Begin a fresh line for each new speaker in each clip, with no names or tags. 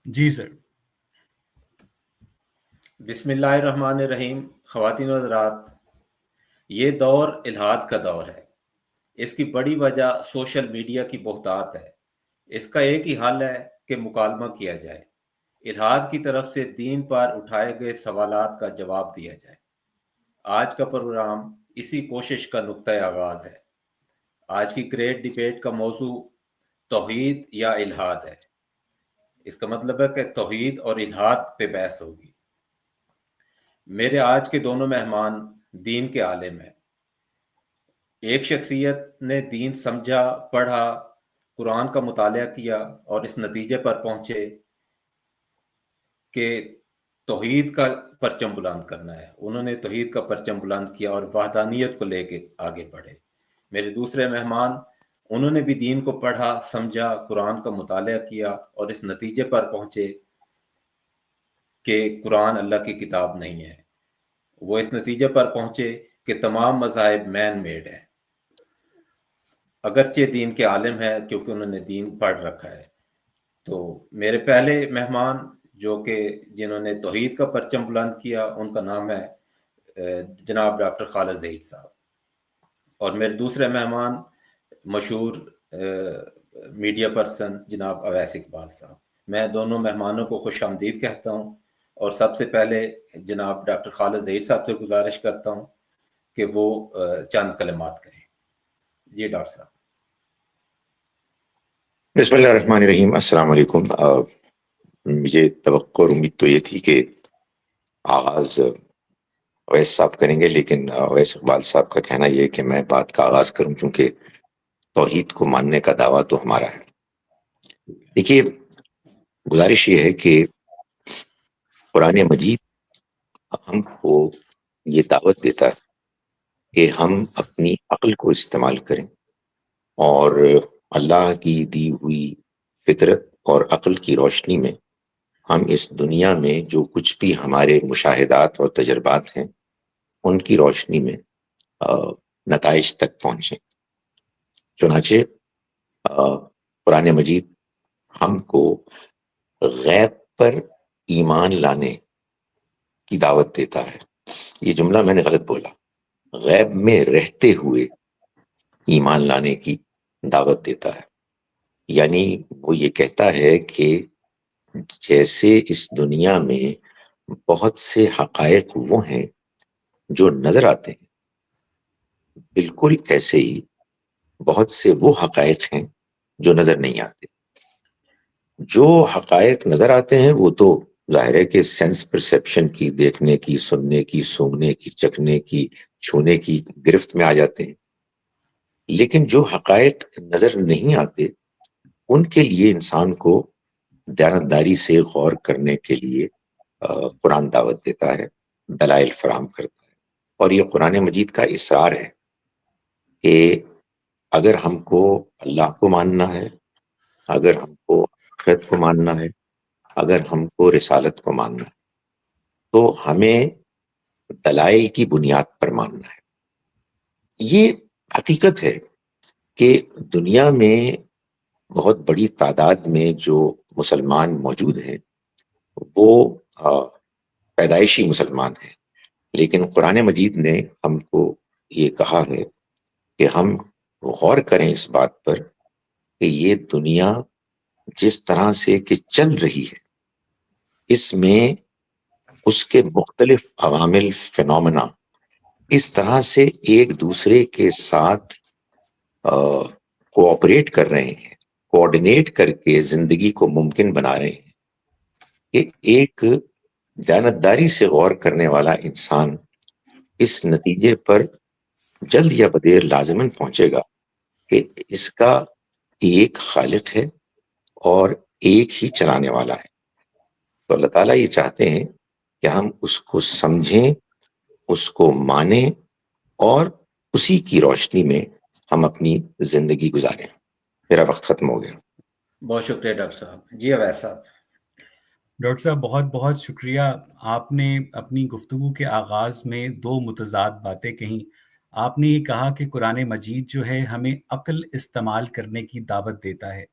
جی سر۔
بسم اللہ الرحمن الرحیم۔ خواتین و حضرات، یہ دور الحاد کا دور ہے۔ اس کی بڑی وجہ سوشل میڈیا کی بہتات ہے۔ اس کا ایک ہی حل ہے کہ مکالمہ کیا جائے، الحاد کی طرف سے دین پر اٹھائے گئے سوالات کا جواب دیا جائے۔ آج کا پروگرام اسی کوشش کا نقطۂ آغاز ہے۔ آج کی گریٹ ڈیبیٹ کا موضوع توحید یا الحاد ہے۔ اس کا مطلب ہے کہ توحید اور الحاد پہ بحث ہوگی۔ میرے آج کے دونوں مہمان دین کے عالم ہیں۔ ایک شخصیت نے دین سمجھا، پڑھا، قرآن کا مطالعہ کیا اور اس نتیجے پر پہنچے کہ توحید کا پرچم بلند کرنا ہے۔ انہوں نے توحید کا پرچم بلند کیا اور وحدانیت کو لے کے آگے بڑھے۔ میرے دوسرے مہمان، انہوں نے بھی دین کو پڑھا، سمجھا، قرآن کا مطالعہ کیا اور اس نتیجے پر پہنچے کہ قرآن اللہ کی کتاب نہیں ہے۔ وہ اس نتیجے پر پہنچے کہ تمام مذاہب مین میڈ ہیں، اگرچہ دین کے عالم ہیں کیونکہ انہوں نے دین پڑھ رکھا ہے۔ تو میرے پہلے مہمان جو کہ جنہوں نے توحید کا پرچم بلند کیا، ان کا نام ہے جناب ڈاکٹر خالد ظہیر صاحب، اور میرے دوسرے مہمان مشہور میڈیا پرسن جناب اویس اقبال صاحب۔ میں دونوں مہمانوں کو خوش آمدید کہتا ہوں، اور سب سے پہلے جناب ڈاکٹر خالد ظہیر صاحب سے گزارش کرتا ہوں کہ وہ چند کلمات کہیں۔ جی ڈاکٹر صاحب۔
بسم اللہ الرحمن الرحیم۔ السلام علیکم۔ مجھے توقع اور امید تو یہ تھی کہ آغاز اویس صاحب کریں گے، لیکن اویس اقبال صاحب کا کہنا یہ ہے کہ میں بات کا آغاز کروں، چونکہ توحید کو ماننے کا دعویٰ تو ہمارا ہے۔ دیکھیے، گزارش یہ ہے کہ قرآن مجید ہم کو یہ دعوت دیتا ہے کہ ہم اپنی عقل کو استعمال کریں اور اللہ کی دی ہوئی فطرت اور عقل کی روشنی میں ہم اس دنیا میں جو کچھ بھی ہمارے مشاہدات اور تجربات ہیں ان کی روشنی میں نتائج تک پہنچیں۔ چنانچہ قرآن مجید ہم کو غیب پر ایمان لانے کی دعوت دیتا ہے۔ یہ جملہ میں نے غلط بولا، غیب میں رہتے ہوئے ایمان لانے کی دعوت دیتا ہے۔ یعنی وہ یہ کہتا ہے کہ جیسے اس دنیا میں بہت سے حقائق وہ ہیں جو نظر آتے ہیں، بالکل ایسے ہی بہت سے وہ حقائق ہیں جو نظر نہیں آتے۔ جو حقائق نظر آتے ہیں وہ تو ظاہر ہے کہ سینس پرسیپشن کی، دیکھنے کی، سننے کی، سونگنے کی، چکھنے کی، چھونے کی گرفت میں آ جاتے ہیں، لیکن جو حقائق نظر نہیں آتے ان کے لیے انسان کو دیانتداری سے غور کرنے کے لیے قرآن دعوت دیتا ہے، دلائل فراہم کرتا ہے۔ اور یہ قرآن مجید کا اصرار ہے کہ اگر ہم کو اللہ کو ماننا ہے، اگر ہم کو آخرت کو ماننا ہے، اگر ہم کو رسالت کو ماننا ہے، تو ہمیں دلائل کی بنیاد پر ماننا ہے۔ یہ حقیقت ہے کہ دنیا میں بہت بڑی تعداد میں جو مسلمان موجود ہیں وہ پیدائشی مسلمان ہیں، لیکن قرآن مجید نے ہم کو یہ کہا ہے کہ ہم غور کریں اس بات پر کہ یہ دنیا جس طرح سے کہ چل رہی ہے، اس میں اس کے مختلف عوامل، فینومنا اس طرح سے ایک دوسرے کے ساتھ کوآپریٹ کر رہے ہیں، کوآرڈینیٹ کر کے زندگی کو ممکن بنا رہے ہیں کہ ایک دیانتداری سے غور کرنے والا انسان اس نتیجے پر جلد یا بدیر لازماً پہنچے گا کہ اس کا ایک خالق ہے اور ایک ہی چلانے والا ہے۔ تو اللہ تعالیٰ یہ چاہتے ہیں کہ ہم اس کو سمجھیں، اس کو مانیں اور اسی کی روشنی میں ہم اپنی زندگی گزاریں۔ میرا وقت ختم ہو گیا۔
بہت شکریہ ڈاکٹر صاحب۔ جی اویس صاحب۔
ڈاکٹر صاحب بہت بہت شکریہ۔ آپ نے اپنی گفتگو کے آغاز میں دو متضاد باتیں کہیں۔ آپ نے یہ کہا کہ قرآن مجید جو ہے ہمیں عقل استعمال کرنے کی دعوت دیتا ہے،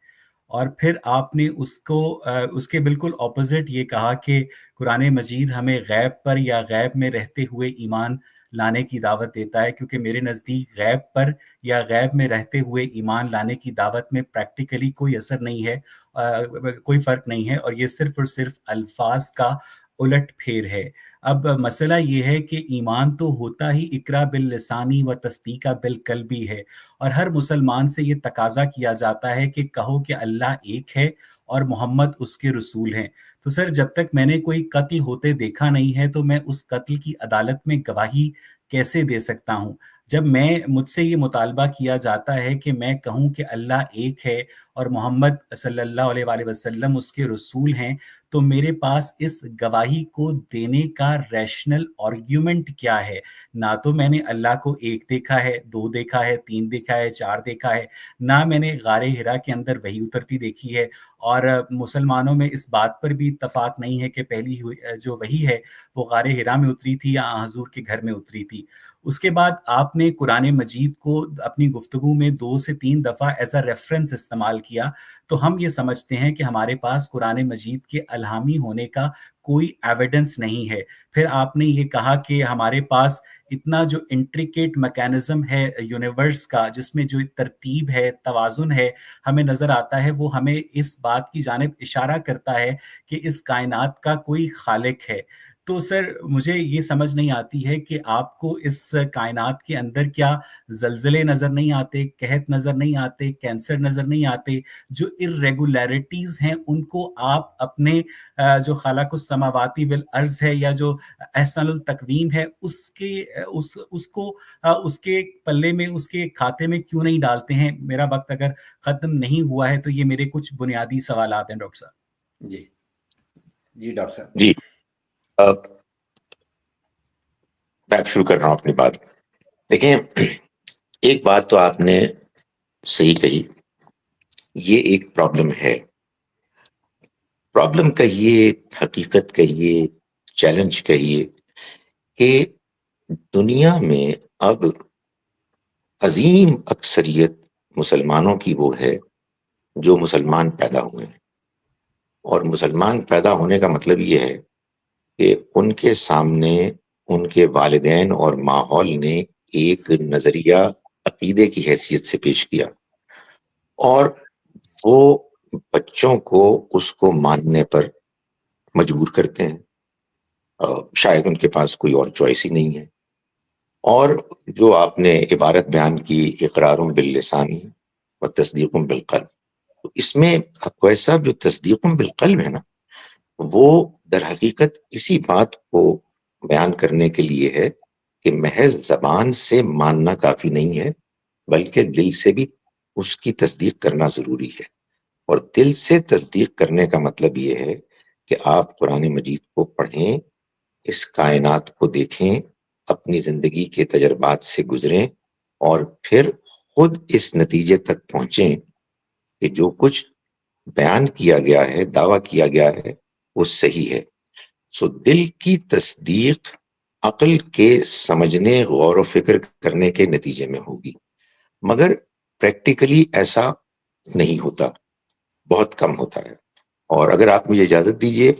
اور پھر آپ نے اس کے بالکل اپوزٹ یہ کہا کہ قرآن مجید ہمیں غیب پر یا غیب میں رہتے ہوئے ایمان لانے کی دعوت دیتا ہے، کیونکہ میرے نزدیک غیب پر یا غیب میں رہتے ہوئے ایمان لانے کی دعوت میں پریکٹیکلی کوئی اثر نہیں ہے، کوئی فرق نہیں ہے، اور یہ صرف اور صرف الفاظ کا الٹ پھیر ہے۔ اب مسئلہ یہ ہے کہ ایمان تو ہوتا ہی اقرا باللسانی و تصدیق بالقلبی ہے، اور ہر مسلمان سے یہ تقاضا کیا جاتا ہے کہ کہو کہ اللہ ایک ہے اور محمد اس کے رسول ہیں۔ تو سر جب تک میں نے کوئی قتل ہوتے دیکھا نہیں ہے تو میں اس قتل کی عدالت میں گواہی کیسے دے سکتا ہوں؟ جب مجھ سے یہ مطالبہ کیا جاتا ہے کہ میں کہوں کہ اللہ ایک ہے اور محمد صلی اللہ علیہ وآلہ وسلم اس کے رسول ہیں، تو میرے پاس اس گواہی کو دینے کا ریشنل آرگیومنٹ کیا ہے؟ نہ تو میں نے اللہ کو ایک دیکھا ہے، دو دیکھا ہے، تین دیکھا ہے، چار دیکھا ہے، نہ میں نے غار ہرا کے اندر وحی اترتی دیکھی ہے، اور مسلمانوں میں اس بات پر بھی اتفاق نہیں ہے کہ پہلی جو وحی ہے وہ غار ہرا میں اتری تھی یا حضور کے گھر میں اتری تھی۔ اس کے بعد آپ نے قرآن مجید کو اپنی گفتگو میں 2 سے 3 دفعہ ایز اے ریفرنس استعمال کیا، تو ہم یہ سمجھتے ہیں کہ ہمارے پاس قرآن مجید کے الہامی ہونے کا کوئی ایویڈنس نہیں ہے۔ پھر آپ نے یہ کہا کہ ہمارے پاس اتنا جو انٹریکیٹ میکینزم ہے یونیورس کا، جس میں جو ترتیب ہے، توازن ہے، ہمیں نظر آتا ہے، وہ ہمیں اس بات کی جانب اشارہ کرتا ہے کہ اس کائنات کا کوئی خالق ہے۔ تو سر مجھے یہ سمجھ نہیں آتی ہے کہ آپ کو اس کائنات کے اندر کیا زلزلے نظر نہیں آتے، قحط نظر نہیں آتے، کینسر نظر نہیں آتے؟ جو irregularities ہیں ان کو آپ اپنے جو خالق السماواتی والارض ہے یا جو احسن التقویم ہے اس کے پلے میں، اس کے کھاتے میں کیوں نہیں ڈالتے ہیں؟ میرا وقت اگر ختم نہیں ہوا ہے تو یہ میرے کچھ بنیادی سوالات ہیں ڈاکٹر صاحب۔
جی ڈاکٹر صاحب۔
جی میں شروع کر رہا ہوں اپنی بات۔ دیکھیں، ایک بات تو آپ نے صحیح کہی، یہ ایک پرابلم ہے، پرابلم کہیے، حقیقت کہیے، چیلنج کہیے، کہ دنیا میں اب عظیم اکثریت مسلمانوں کی وہ ہے جو مسلمان پیدا ہوئے ہیں، اور مسلمان پیدا ہونے کا مطلب یہ ہے کہ ان کے سامنے ان کے والدین اور ماحول نے ایک نظریہ عقیدے کی حیثیت سے پیش کیا، اور وہ بچوں کو اس کو ماننے پر مجبور کرتے ہیں، شاید ان کے پاس کوئی اور چوائس ہی نہیں ہے۔ اور جو آپ نے عبارت بیان کی اقرار باللسان و تصدیق بالقلب، تو اس میں ویسا جو تصدیق بالقلب ہے نا، وہ در حقیقت اسی بات کو بیان کرنے کے لیے ہے کہ محض زبان سے ماننا کافی نہیں ہے، بلکہ دل سے بھی اس کی تصدیق کرنا ضروری ہے۔ اور دل سے تصدیق کرنے کا مطلب یہ ہے کہ آپ قرآن مجید کو پڑھیں، اس کائنات کو دیکھیں، اپنی زندگی کے تجربات سے گزریں، اور پھر خود اس نتیجے تک پہنچیں کہ جو کچھ بیان کیا گیا ہے، دعویٰ کیا گیا ہے، وہ صحیح ہے۔ سو دل کی تصدیق عقل کے سمجھنے، غور و فکر کرنے کے نتیجے میں ہوگی، مگر پریکٹیکلی ایسا نہیں ہوتا، بہت کم ہوتا ہے۔ اور اگر آپ مجھے اجازت دیجئے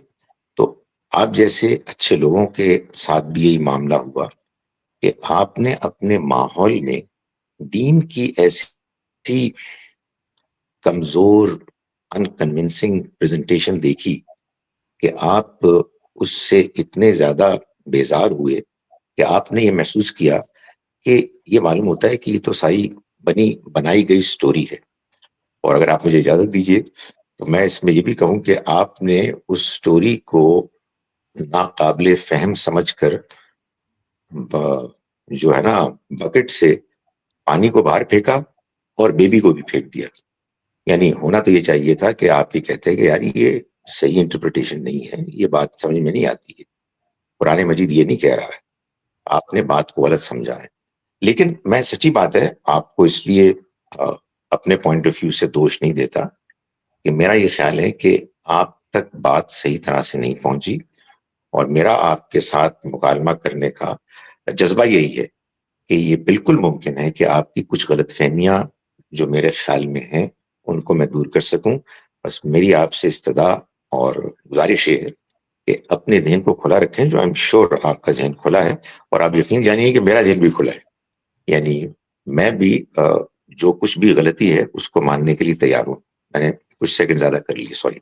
تو آپ جیسے اچھے لوگوں کے ساتھ بھی یہی معاملہ ہوا کہ آپ نے اپنے ماحول میں دین کی ایسی کمزور انکنونسنگ پریزنٹیشن دیکھی کہ آپ اس سے اتنے زیادہ بیزار ہوئے کہ آپ نے یہ محسوس کیا کہ یہ معلوم ہوتا ہے کہ یہ تو ساری بنائی گئی سٹوری ہے۔ اور اگر آپ مجھے اجازت دیجئے تو میں اس میں یہ بھی کہوں کہ آپ نے اس سٹوری کو ناقابل فہم سمجھ کر جو ہے نا بکٹ سے پانی کو باہر پھینکا اور بیبی کو بھی پھینک دیا۔ یعنی ہونا تو یہ چاہیے تھا کہ آپ یہ کہتے کہ یار یہ صحیح انٹرپریٹیشن نہیں ہے، یہ بات سمجھ میں نہیں آتی ہے، قرآن مجید یہ نہیں کہہ رہا ہے، آپ نے بات کو غلط سمجھا ہے۔ لیکن میں سچی بات ہے آپ کو اس لیے اپنے پوائنٹ آف ویو سے دوش نہیں دیتا کہ میرا یہ خیال ہے کہ آپ تک بات صحیح طرح سے نہیں پہنچی، اور میرا آپ کے ساتھ مکالمہ کرنے کا جذبہ یہی ہے کہ یہ بالکل ممکن ہے کہ آپ کی کچھ غلط فہمیاں جو میرے خیال میں ہیں ان کو میں دور کر سکوں. بس میری آپ سے استدعا اور گزارش یہ ہے کہ اپنے ذہن کو کھلا رکھیں. جو آئی ایم شیور آپ کا ذہن کھلا ہے, اور آپ یقین جانیے کہ میرا ذہن بھی کھلا ہے. یعنی میں بھی جو کچھ بھی غلطی ہے اس کو ماننے کے لیے تیار ہوں. میں نے کچھ سیکنڈ زیادہ کر لیے, سوری.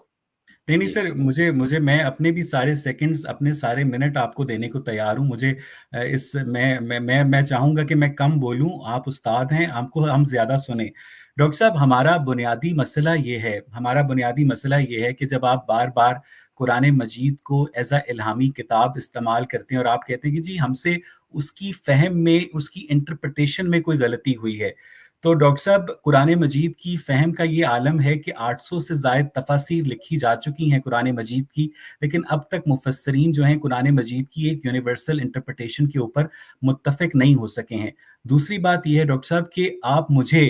نہیں سر, مجھے میں اپنے بھی سارے سیکنڈز, اپنے سارے منٹ آپ کو دینے کو تیار ہوں. مجھے اس میں چاہوں گا کہ میں کم بولوں, آپ استاد ہیں, آپ کو ہم زیادہ سنیں. ڈاکٹر صاحب, ہمارا بنیادی مسئلہ یہ ہے کہ جب آپ بار بار قرآن مجید کو ایز اے الہامی کتاب استعمال کرتے ہیں اور آپ کہتے ہیں کہ جی ہم سے اس کی فہم میں, اس کی انٹرپریٹیشن میں کوئی غلطی ہوئی ہے, تو ڈاکٹر صاحب قرآن مجید کی فہم کا یہ عالم ہے کہ 800 سے زائد تفاسیر لکھی جا چکی ہیں قرآن مجید کی, لیکن اب تک مفسرین جو ہیں قرآن مجید کی ایک یونیورسل انٹرپریٹیشن کے اوپر متفق نہیں ہو سکے ہیں. دوسری بات یہ ہے ڈاکٹر صاحب کہ آپ مجھے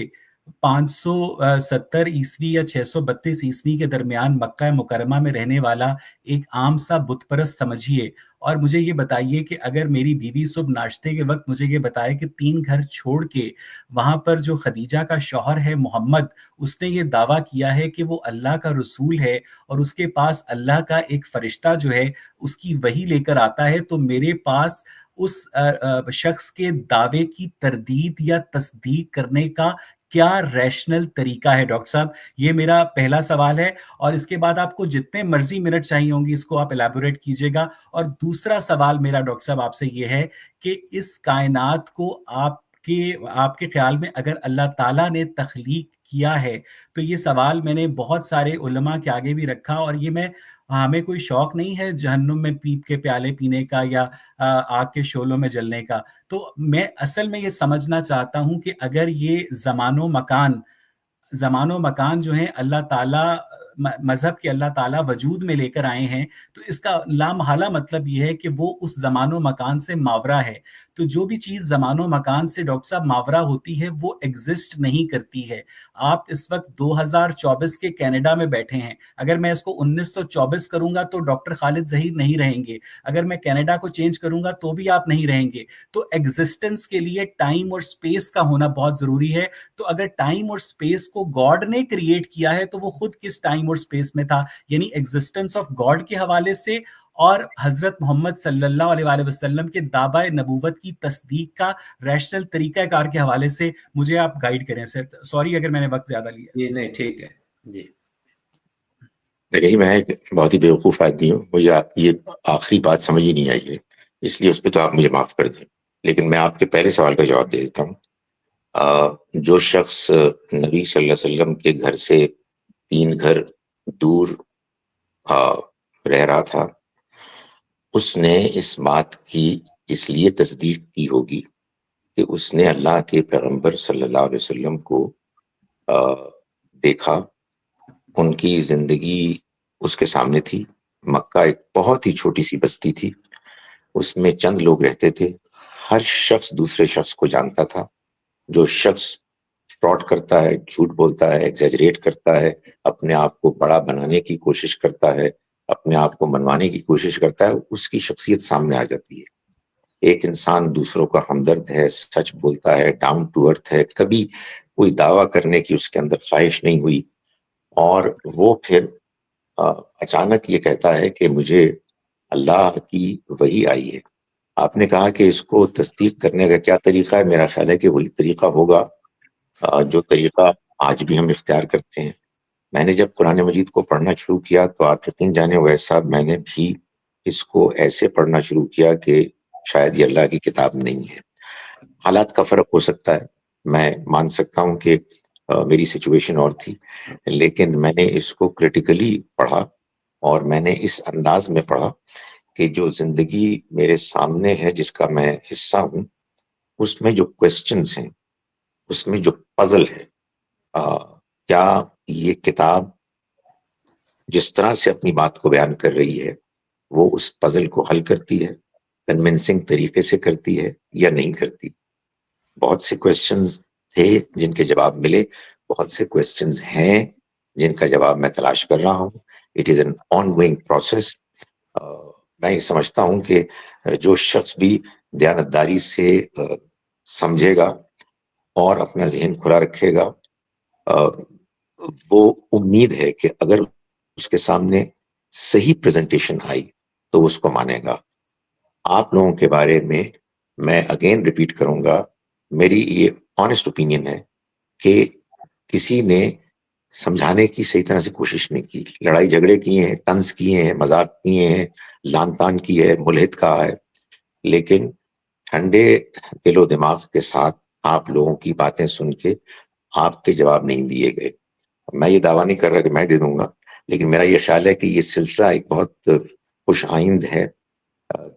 570 عیسوی یا 632 عیسوی کے درمیان مکہ مکرمہ میں رہنے والا ایک عام سا بت پرست سمجھیے, اور مجھے یہ بتائیے کہ اگر میری بیوی صبح ناشتے کے وقت مجھے یہ بتائے کہ 3 گھر چھوڑ کے وہاں پر جو خدیجہ کا شوہر ہے محمد, اس نے یہ دعویٰ کیا ہے کہ وہ اللہ کا رسول ہے اور اس کے پاس اللہ کا ایک فرشتہ جو ہے اس کی وحی لے کر آتا ہے, تو میرے پاس اس شخص کے دعوے کی تردید یا تصدیق کرنے کا کیا ریشنل طریقہ ہے؟ ڈاکٹر صاحب, یہ میرا پہلا سوال ہے, اور اس کے بعد آپ کو جتنے مرضی منٹ چاہیے ہوں گی اس کو آپ الیبوریٹ کیجیے گا. اور دوسرا سوال میرا ڈاکٹر صاحب آپ سے یہ ہے کہ اس کائنات کو آپ کے خیال میں اگر اللہ تعالیٰ نے تخلیق کیا ہے, تو یہ سوال میں نے بہت سارے علماء کے آگے بھی رکھا, اور یہ ہمیں کوئی شوق نہیں ہے جہنم میں پیپ کے پیالے پینے کا یا آگ کے شعلوں میں جلنے کا. تو میں اصل میں یہ سمجھنا چاہتا ہوں کہ اگر یہ زمان و مکان جو ہیں اللہ تعالیٰ, مذہب کے اللہ تعالیٰ وجود میں لے کر آئے ہیں, تو اس کا لامحالہ مطلب یہ ہے کہ وہ اس زمان و مکان سے ماورا ہے. تو جو بھی چیز زمان و مکان سے ڈاکٹر صاحب ماورا ہوتی ہے وہ ایگزسٹ نہیں کرتی ہے. آپ اس وقت 2024 کے کینیڈا میں بیٹھے ہیں, اگر میں اس کو 1924 کروں گا تو ڈاکٹر خالد ظہیر نہیں رہیں گے, اگر میں کینیڈا کو چینج کروں گا تو بھی آپ نہیں رہیں گے. تو ایگزسٹنس کے لیے ٹائم اور سپیس کا ہونا بہت ضروری ہے. تو اگر ٹائم اور سپیس کو گاڈ نے کریٹ کیا ہے تو وہ خود کس ٹائم اور سپیس میں تھا؟ یعنی ایگزسٹنس آف گاڈ کے حوالے سے اور حضرت محمد صلی اللہ علیہ وآلہ وسلم کے دعوی نبوت کی تصدیق کا ریشنل طریقہ کار کے حوالے سے مجھے آپ گائیڈ کریں سر. سوری اگر میں نے وقت زیادہ لیا.
جی نہیں, ٹھیک ہے جی.
دیکھیے, میں ایک بہت ہی بیوقوف آدمی ہوں, مجھے یہ آخری بات سمجھ ہی نہیں آئی ہے, اس لیے اس پہ تو آپ مجھے معاف کر دیں. لیکن میں آپ کے پہلے سوال کا جواب دے دیتا ہوں. جو شخص نبی صلی اللہ علیہ وسلم کے گھر سے 3 گھر دور رہ رہا تھا, اس نے اس بات کی اس لیے تصدیق کی ہوگی کہ اس نے اللہ کے پیغمبر صلی اللہ علیہ وسلم کو دیکھا, ان کی زندگی اس کے سامنے تھی. مکہ ایک بہت ہی چھوٹی سی بستی تھی, اس میں چند لوگ رہتے تھے. ہر شخص دوسرے شخص کو جانتا تھا. جو شخص فراڈ کرتا ہے, جھوٹ بولتا ہے, ایگزیجریٹ کرتا ہے, اپنے آپ کو بڑا بنانے کی کوشش کرتا ہے, اپنے آپ کو منوانے کی کوشش کرتا ہے, اس کی شخصیت سامنے آ جاتی ہے. ایک انسان دوسروں کا ہمدرد ہے, سچ بولتا ہے, ڈاؤن ٹو ارتھ ہے, کبھی کوئی دعویٰ کرنے کی اس کے اندر خواہش نہیں ہوئی, اور وہ پھر اچانک یہ کہتا ہے کہ مجھے اللہ کی وحی آئی ہے. آپ نے کہا کہ اس کو تصدیق کرنے کا کیا طریقہ ہے؟ میرا خیال ہے کہ وہی طریقہ ہوگا جو طریقہ آج بھی ہم اختیار کرتے ہیں. میں نے جب قرآن مجید کو پڑھنا شروع کیا تو آپ یقین جانے ویس صاحب, میں نے بھی اس کو ایسے پڑھنا شروع کیا کہ شاید یہ اللہ کی کتاب نہیں ہے. حالات کا فرق ہو سکتا ہے, میں مان سکتا ہوں کہ میری سچویشن اور تھی, لیکن میں نے اس کو کریٹیکلی پڑھا, اور میں نے اس انداز میں پڑھا کہ جو زندگی میرے سامنے ہے, جس کا میں حصہ ہوں, اس میں جو کوسچنز ہیں, اس میں جو پزل ہے, کیا یہ کتاب جس طرح سے اپنی بات کو بیان کر رہی ہے وہ اس پزل کو حل کرتی ہے, کنونسنگ طریقے سے کرتی ہے یا نہیں کرتی. بہت سے کوسچنز تھے جن کے جواب ملے, بہت سے کوسچنز ہیں جن کا جواب میں تلاش کر رہا ہوں. It is an on going process. میں یہ سمجھتا ہوں کہ جو شخص بھی دیانتداری سے سمجھے گا اور اپنا ذہن کھلا رکھے گا, وہ امید ہے کہ اگر اس کے سامنے صحیح پریزنٹیشن آئی تو اس کو مانے گا. آپ لوگوں کے بارے میں میں اگین ریپیٹ کروں گا, میری یہ آنےسٹ اوپینین ہے کہ کسی نے سمجھانے کی صحیح طرح سے کوشش نہیں کی. لڑائی جھگڑے کیے ہیں, طنز کیے ہیں, مذاق کیے ہیں, لان تان کی ہے, ملحد کہا ہے, لیکن ٹھنڈے دل و دماغ کے ساتھ آپ لوگوں کی باتیں سن کے آپ کے جواب نہیں دیے گئے. میں یہ دعویٰ نہیں کر رہا کہ میں دے دوں گا, لیکن میرا یہ خیال ہے کہ یہ سلسلہ ایک بہت خوش آئند ہے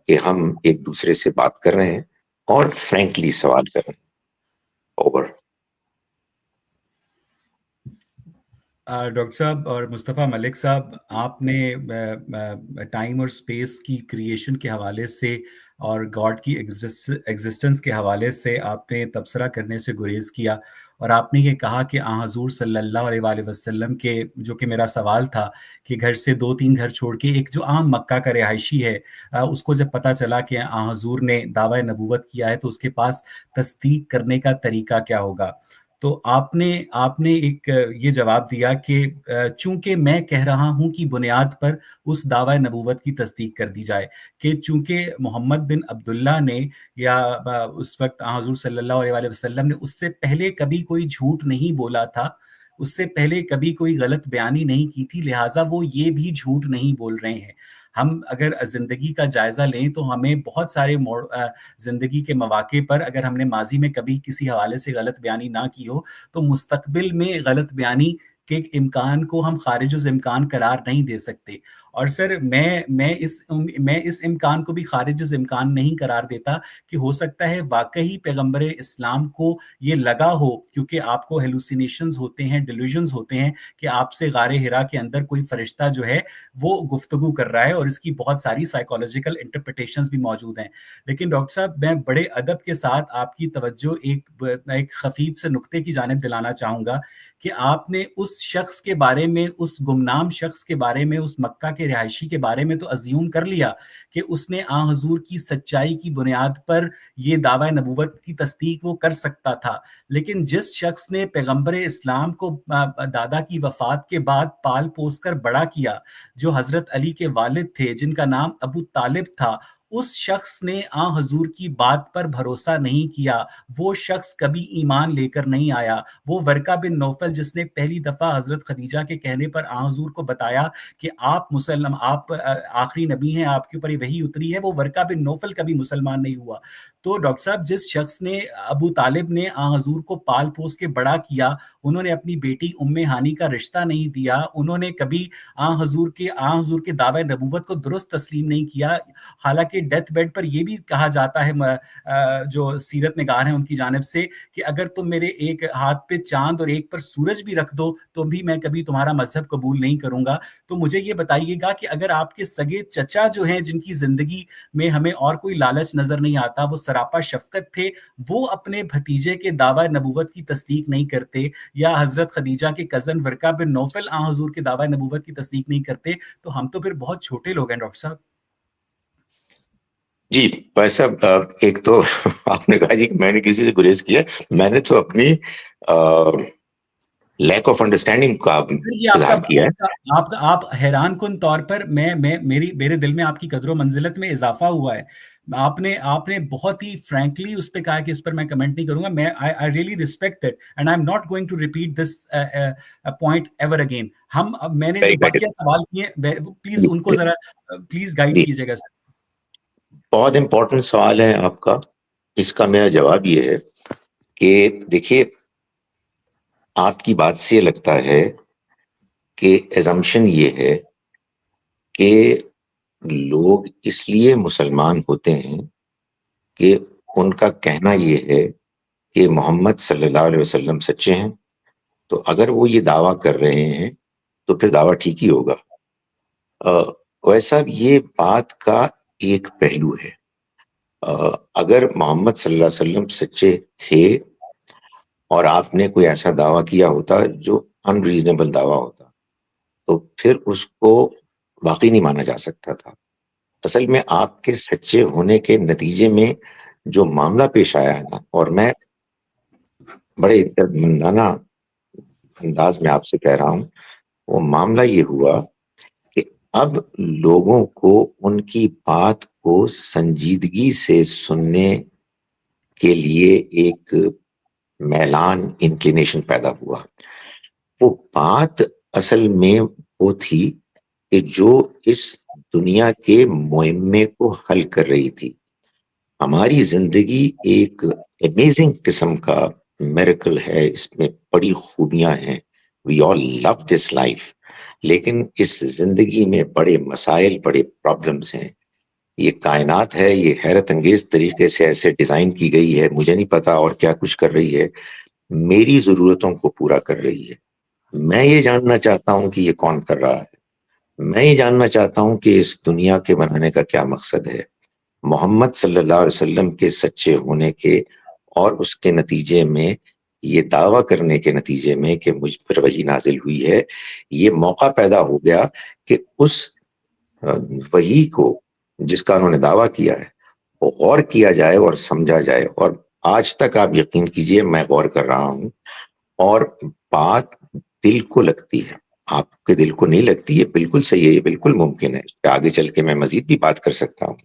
کہ ہم ایک دوسرے سے بات کر رہے ہیں اور فرینکلی سوال کر رہے ہیں. اوور.
ڈاکٹر صاحب اور مصطفیٰ ملک صاحب, آپ نے ٹائم اور اسپیس کی کریشن کے حوالے سے اور گاڈ کی ایگزسٹنس کے حوالے سے آپ نے تبصرہ کرنے سے گریز کیا, اور آپ نے یہ کہا کہ آن حضور صلی اللہ علیہ وآلہ وسلم کے, جو کہ میرا سوال تھا کہ گھر سے 2-3 گھر چھوڑ کے ایک جو عام مکہ کا رہائشی ہے, اس کو جب پتہ چلا کہ آن حضور نے دعویٰ نبوت کیا ہے تو اس کے پاس تصدیق کرنے کا طریقہ کیا ہوگا. تو آپ نے ایک یہ جواب دیا کہ چونکہ میں کہہ رہا ہوں کہ بنیاد پر اس دعوی نبوت کی تصدیق کر دی جائے, کہ چونکہ محمد بن عبداللہ نے یا اس وقت حضور صلی اللہ علیہ وآلہ وسلم نے اس سے پہلے کبھی کوئی جھوٹ نہیں بولا تھا, اس سے پہلے کبھی کوئی غلط بیانی نہیں کی تھی, لہٰذا وہ یہ بھی جھوٹ نہیں بول رہے ہیں. ہم اگر زندگی کا جائزہ لیں تو ہمیں بہت سارے زندگی کے مواقع پر اگر ہم نے ماضی میں کبھی کسی حوالے سے غلط بیانی نہ کی ہو تو مستقبل میں غلط بیانی کے امکان کو ہم خارج الامکان قرار نہیں دے سکتے. اور سر میں اس امکان کو بھی خارج الامکان نہیں قرار دیتا کہ ہو سکتا ہے واقعی پیغمبر اسلام کو یہ لگا ہو, کیونکہ آپ کو ہیلوسینیشنز ہوتے ہیں, ڈیلیوژنز ہوتے ہیں کہ آپ سے غار ہرا کے اندر کوئی فرشتہ جو ہے وہ گفتگو کر رہا ہے, اور اس کی بہت ساری سائیکولوجیکل انٹرپریٹیشنز بھی موجود ہیں. لیکن ڈاکٹر صاحب, میں بڑے ادب کے ساتھ آپ کی توجہ ایک خفیف سے نقطے کی جانب دلانا چاہوں گا کہ آپ نے اس شخص کے بارے میں, اس گمنام شخص کے بارے میں, اس مکہ کے رہائشی کے بارے میں تو ازیوم کر لیا کہ اس نے آن حضور کی سچائی کی بنیاد پر یہ دعوی نبوت کی تصدیق وہ کر سکتا تھا, لیکن جس شخص نے پیغمبر اسلام کو دادا کی وفات کے بعد پال پوس کر بڑا کیا, جو حضرت علی کے والد تھے جن کا نام ابو طالب تھا, اس شخص نے آن حضور کی بات پر بھروسہ نہیں کیا, وہ شخص کبھی ایمان لے کر نہیں آیا. وہ ورقہ بن نوفل جس نے پہلی دفعہ حضرت خدیجہ کے کہنے پر آن حضور کو بتایا کہ آپ آخری نبی ہیں, آپ کے اوپر یہ وحی اتری ہے, وہ ورقہ بن نوفل کبھی مسلمان نہیں ہوا. تو ڈاکٹر صاحب, جس شخص نے ابو طالب نے آن حضور کو پال پوس کے بڑا کیا, انہوں نے اپنی بیٹی ام ہانی کا رشتہ نہیں دیا, انہوں نے کبھی آن حضور کے دعوی نبوت کو درست تسلیم نہیں کیا. حالانکہ ڈیتھ بیڈ پر یہ بھی کہا جاتا ہے جو سیرت نگار ہیں ان کی جانب سے کہ اگر تم میرے ایک ہاتھ پہ چاند اور ایک پر سورج بھی رکھ دو تو بھی میں کبھی تمہارا مذہب قبول نہیں کروں گا. تو مجھے یہ بتائیے گا کہ اگر آپ کے سگے چچا جو ہیں, جن کی زندگی میں ہمیں اور کوئی لالچ نظر نہیں آتا, وہ سراپا شفقت تھے, وہ اپنے بھتیجے کے دعوی نبوت کی تصدیق نہیں کرتے, یا حضرت خدیجہ کے کزن ورقہ بن نوفل آن حضور کے دعوی نبوت کی تصدیق نہیں کرتے, تو ہم تو پھر بہت چھوٹے لوگ ہیں ڈاکٹر صاحب.
جی بھائی صاحب, ایک تو آپ نے کہا جی کہ میں نے کسی سے گریز کیا, میں نے تو اپنی لیک آف انڈرسٹینڈنگ کا اظہار کیا ہے.
آپ حیران کن طور پر میرے دل میں آپ کی قدر و منزلت میں اضافہ ہوا ہے. آپ نے بہت ہی فرینکلی اس پہ کہا کہ اس پر میں کمنٹ نہیں کروں گا. میں I really respect it and I'm not going to repeat this point ever again. میں نے جو باقی سوال کیے پلیز ان کو ذرا پلیز گائیڈ کیجیے گا سر.
بہت امپورٹنٹ سوال ہے آپ کا. اس کا میرا جواب یہ ہے کہ دیکھیے, آپ کی بات سے یہ لگتا ہے کہ ایزمپشن یہ ہے کہ لوگ اس لیے مسلمان ہوتے ہیں کہ ان کا کہنا یہ ہے کہ محمد صلی اللہ علیہ وسلم سچے ہیں, تو اگر وہ یہ دعویٰ کر رہے ہیں تو پھر دعویٰ ٹھیک ہی ہوگا. ویسا یہ بات کا ایک پہلو ہے. اگر محمد صلی اللہ علیہ وسلم سچے تھے اور آپ نے کوئی ایسا دعویٰ کیا ہوتا جو انریزنیبل دعویٰ ہوتا, تو پھر اس کو واقعی نہیں مانا جا سکتا تھا. اصل میں آپ کے سچے ہونے کے نتیجے میں جو معاملہ پیش آیا ہے نا, اور میں بڑے مندانہ انداز میں آپ سے کہہ رہا ہوں، وہ معاملہ یہ ہوا کہ اب لوگوں کو ان کی بات کو سنجیدگی سے سننے کے لیے ایک میلان انکلینیشن پیدا ہوا. وہ بات اصل میں وہ تھی کہ جو اس دنیا کے معمے کو حل کر رہی تھی. ہماری زندگی ایک امیزنگ قسم کا میریکل ہے، اس میں بڑی خوبیاں ہیں. وی آل لو دس لائف، لیکن اس زندگی میں بڑے مسائل، بڑے پرابلمز ہیں. یہ کائنات ہے، یہ حیرت انگیز طریقے سے ایسے ڈیزائن کی گئی ہے، مجھے نہیں پتا اور کیا کچھ کر رہی ہے، میری ضرورتوں کو پورا کر رہی ہے. میں یہ جاننا چاہتا ہوں کہ یہ کون کر رہا ہے. میں یہ جاننا چاہتا ہوں کہ اس دنیا کے بنانے کا کیا مقصد ہے. محمد صلی اللہ علیہ وسلم کے سچے ہونے کے اور اس کے نتیجے میں یہ دعویٰ کرنے کے نتیجے میں کہ مجھ پر وحی نازل ہوئی ہے، یہ موقع پیدا ہو گیا کہ اس وحی کو جس کا انہوں نے دعویٰ کیا ہے وہ غور کیا جائے اور سمجھا جائے. اور آج تک آپ یقین کیجئے میں غور کر رہا ہوں اور بات دل کو لگتی ہے. آپ کے دل کو نہیں لگتی، یہ بالکل صحیح ہے، یہ بالکل ممکن ہے کہ آگے چل کے میں مزید بھی بات کر سکتا ہوں.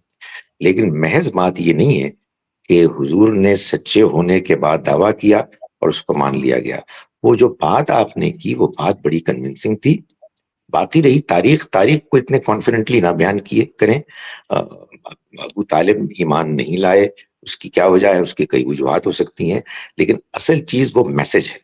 لیکن محض بات یہ نہیں ہے کہ حضور نے سچے ہونے کے بعد دعویٰ کیا اور اس کو مان لیا گیا. وہ جو بات آپ نے کی وہ بات بڑی کنونسنگ تھی. باقی رہی تاریخ کو اتنے کانفیڈنٹلی نہ بیان کیے کریں. ابو طالب ایمان نہیں لائے، اس کی کیا وجہ ہے، اس کی کئی وجوہات ہو سکتی ہیں، لیکن اصل چیز وہ میسج ہے.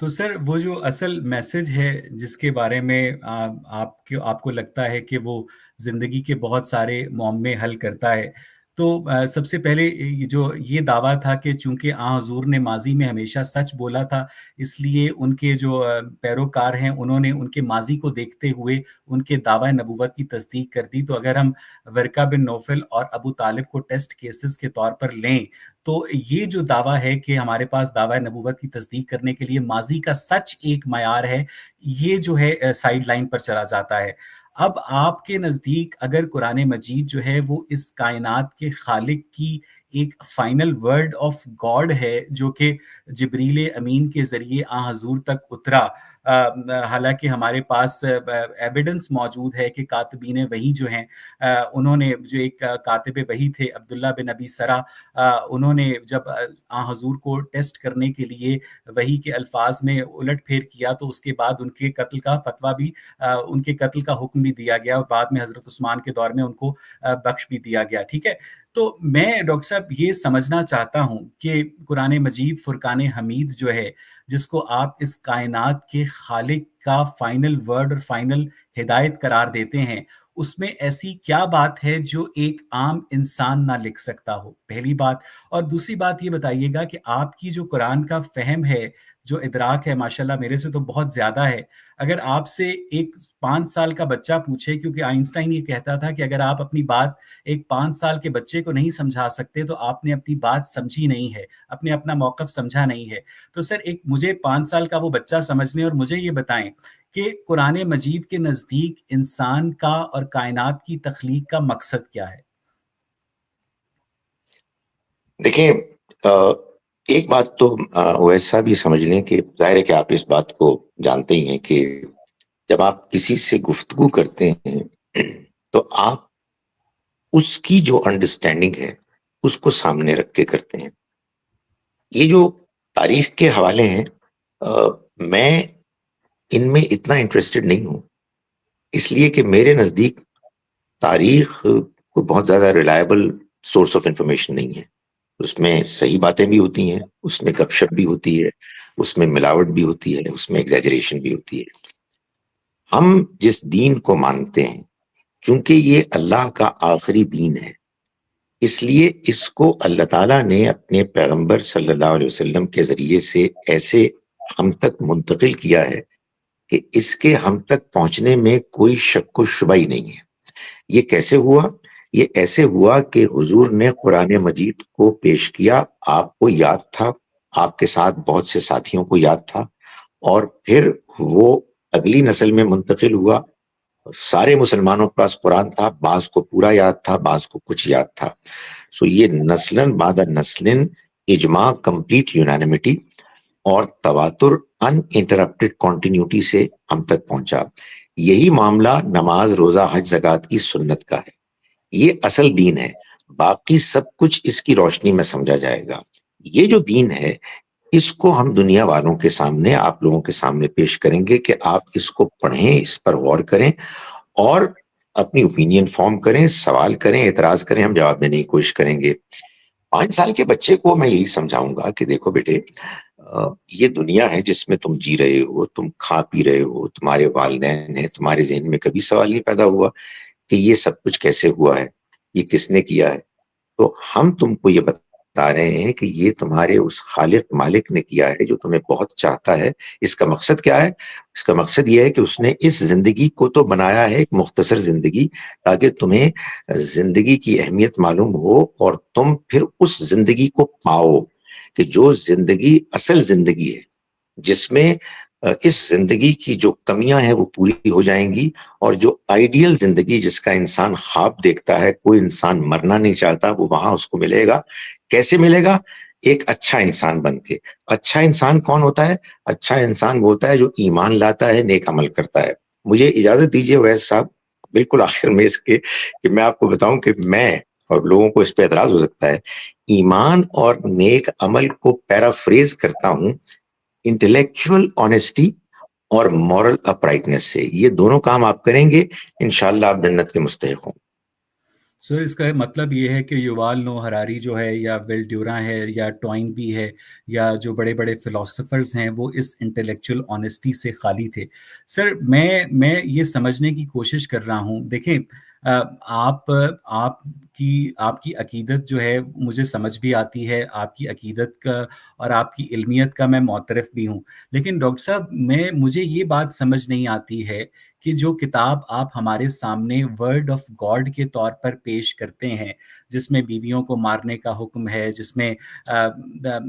تو سر وہ جو اصل میسج ہے جس کے بارے میں آپ کو لگتا ہے کہ وہ زندگی کے بہت سارے معمے حل کرتا ہے، تو سب سے پہلے جو یہ دعویٰ تھا کہ چونکہ حضور نے ماضی میں ہمیشہ سچ بولا تھا، اس لیے ان کے جو پیروکار ہیں انہوں نے ان کے ماضی کو دیکھتے ہوئے ان کے دعوی نبوت کی تصدیق کر دی. تو اگر ہم ورقہ بن نوفل اور ابو طالب کو ٹیسٹ کیسز کے طور پر لیں تو یہ جو دعویٰ ہے کہ ہمارے پاس دعوی نبوت کی تصدیق کرنے کے لیے ماضی کا سچ ایک معیار ہے، یہ جو ہے سائیڈ لائن پر چلا جاتا ہے. اب آپ کے نزدیک اگر قرآن مجید جو ہے وہ اس کائنات کے خالق کی ایک فائنل ورڈ آف گاڈ ہے جو کہ جبریل امین کے ذریعے حضور تک اترا، حالانکہ ہمارے پاس ایویڈنس موجود ہے کہ کاتبین وحی جو ہیں انہوں نے، جو ایک کاتب وحی تھے عبداللہ بن ابی سرا، انہوں نے جب حضور کو ٹیسٹ کرنے کے لیے وحی کے الفاظ میں الٹ پھیر کیا تو اس کے بعد ان کے قتل کا فتویٰ بھی، ان کے قتل کا حکم بھی دیا گیا اور بعد میں حضرت عثمان کے دور میں ان کو بخش بھی دیا گیا. ٹھیک ہے، تو میں ڈاکٹر صاحب یہ سمجھنا چاہتا ہوں کہ قرآن مجید فرقان حمید جو ہے جس کو آپ اس کائنات کے خالق کا فائنل ورڈ اور فائنل ہدایت قرار دیتے ہیں، اس میں ایسی کیا بات ہے جو ایک عام انسان نہ لکھ سکتا ہو، پہلی بات. اور دوسری بات یہ بتائیے گا کہ آپ کی جو قرآن کا فہم ہے، جو ادراک ہے، ماشاءاللہ میرے سے تو بہت زیادہ ہے. اگر آپ سے ایک 5 سال کا بچہ پوچھے، کیونکہ آئنسٹائن یہ کہتا تھا کہ اگر آپ اپنی بات ایک 5 سال کے بچے کو نہیں سمجھا سکتے تو آپ نے اپنی بات سمجھی نہیں ہے، اپنا موقف سمجھا نہیں ہے. تو سر ایک مجھے 5 سال کا وہ بچہ سمجھنے اور مجھے یہ بتائیں کہ قرآن مجید کے نزدیک انسان کا اور کائنات کی تخلیق کا مقصد کیا ہے؟
دیکھیں، ایک بات تو ویسا بھی سمجھ لیں کہ ظاہر ہے کہ آپ اس بات کو جانتے ہی ہیں کہ جب آپ کسی سے گفتگو کرتے ہیں تو آپ اس کی جو انڈرسٹینڈنگ ہے اس کو سامنے رکھ کے کرتے ہیں. یہ جو تاریخ کے حوالے ہیں میں ان میں اتنا انٹرسٹڈ نہیں ہوں، اس لیے کہ میرے نزدیک تاریخ کوئی بہت زیادہ ریلائبل سورس آف انفارمیشن نہیں ہے. اس میں صحیح باتیں بھی ہوتی ہیں، اس میں گپ شپ بھی ہوتی ہے، اس میں ملاوٹ بھی ہوتی ہے، اس میں ایگزیجریشن بھی ہوتی ہے. ہم جس دین کو مانتے ہیں چونکہ یہ اللہ کا آخری دین ہے، اس لیے اس کو اللہ تعالیٰ نے اپنے پیغمبر صلی اللہ علیہ وسلم کے ذریعے سے ایسے ہم تک منتقل کیا ہے کہ اس کے ہم تک پہنچنے میں کوئی شک و شبہ ہی نہیں ہے. یہ کیسے ہوا؟ یہ ایسے ہوا کہ حضور نے قرآن مجید کو پیش کیا، آپ کو یاد تھا، آپ کے ساتھ بہت سے ساتھیوں کو یاد تھا، اور پھر وہ اگلی نسل میں منتقل ہوا. سارے مسلمانوں کے پاس قرآن تھا، بعض کو پورا یاد تھا، بعض کو کچھ یاد تھا. سو یہ نسلن بعد نسلن اجماع، کمپلیٹ یونانیمٹی. اور تواتر ان انٹرپٹڈ کنٹینیوٹی سے ہم تک پہنچا. یہی معاملہ نماز، روزہ، حج، زکوٰۃ کی سنت کا ہے. یہ اصل دین ہے. باقی سب کچھ اس کی روشنی میں سمجھا جائے گا. یہ جو دین ہے اس کو ہم دنیا والوں کے سامنے، آپ لوگوں کے سامنے پیش کریں گے کہ آپ اس کو پڑھیں، اس پر غور کریں اور اپنی اوپینین فارم کریں، سوال کریں، اعتراض کریں. ہم جواب دینے کی کوشش کریں گے. 5 سال کے بچے کو میں یہی سمجھاؤں گا کہ دیکھو بیٹے، یہ دنیا ہے جس میں تم جی رہے ہو، تم کھا پی رہے ہو، تمہارے والدین ہیں، تمہارے ذہن میں کبھی سوال نہیں پیدا ہوا کہ یہ سب کچھ کیسے ہوا ہے، یہ کس نے کیا ہے. تو ہم تم کو یہ بتا رہے ہیں کہ یہ تمہارے اس خالق مالک نے کیا ہے جو تمہیں بہت چاہتا ہے. اس کا مقصد کیا ہے؟ اس کا مقصد یہ ہے کہ اس نے اس زندگی کو تو بنایا ہے ایک مختصر زندگی، تاکہ تمہیں زندگی کی اہمیت معلوم ہو اور تم پھر اس زندگی کو پاؤ کہ جو زندگی اصل زندگی ہے، جس میں اس زندگی کی جو کمیاں ہیں وہ پوری ہو جائیں گی، اور جو آئیڈیل زندگی جس کا انسان خواب دیکھتا ہے، کوئی انسان مرنا نہیں چاہتا، وہ وہاں اس کو ملے گا. کیسے ملے گا؟ ایک اچھا انسان بن کے. اچھا انسان کون ہوتا ہے؟ اچھا انسان وہ ہوتا ہے جو ایمان لاتا ہے، نیک عمل کرتا ہے. مجھے اجازت دیجیے ویس صاحب، بالکل آخر میں اس کے کہ میں آپ کو بتاؤں کہ میں، اور لوگوں کو اس پہ اعتراض ہو سکتا ہے، ایمان اور نیک عمل کو پیرافریز کرتا ہوں انٹلیکچوئل آنیسٹی اور مورل اپرائٹنس سے. یہ دونوں کام آپ کریں گے، انشاءاللہ آپ جنت کے مستحق ہوں.
سر اس کا مطلب یہ ہے کہ یووال نو ہراری جو ہے، یا ویل ڈیورا ہے، یا ٹوائن بھی ہے، یا جو بڑے بڑے فلاسفرز ہیں، وہ اس انٹلیکچوئل آنیسٹی سے خالی تھے. سر میں یہ سمجھنے کی کوشش کر رہا ہوں. دیکھیں، آپ کی عقیدت جو ہے مجھے سمجھ بھی آتی ہے، آپ کی عقیدت کا اور آپ کی علمیت کا میں معترف بھی ہوں. لیکن ڈاکٹر صاحب، مجھے یہ بات سمجھ نہیں آتی ہے کہ جو کتاب آپ ہمارے سامنے ورڈ آف گاڈ کے طور پر پیش کرتے ہیں، جس میں بیویوں کو مارنے کا حکم ہے، جس میں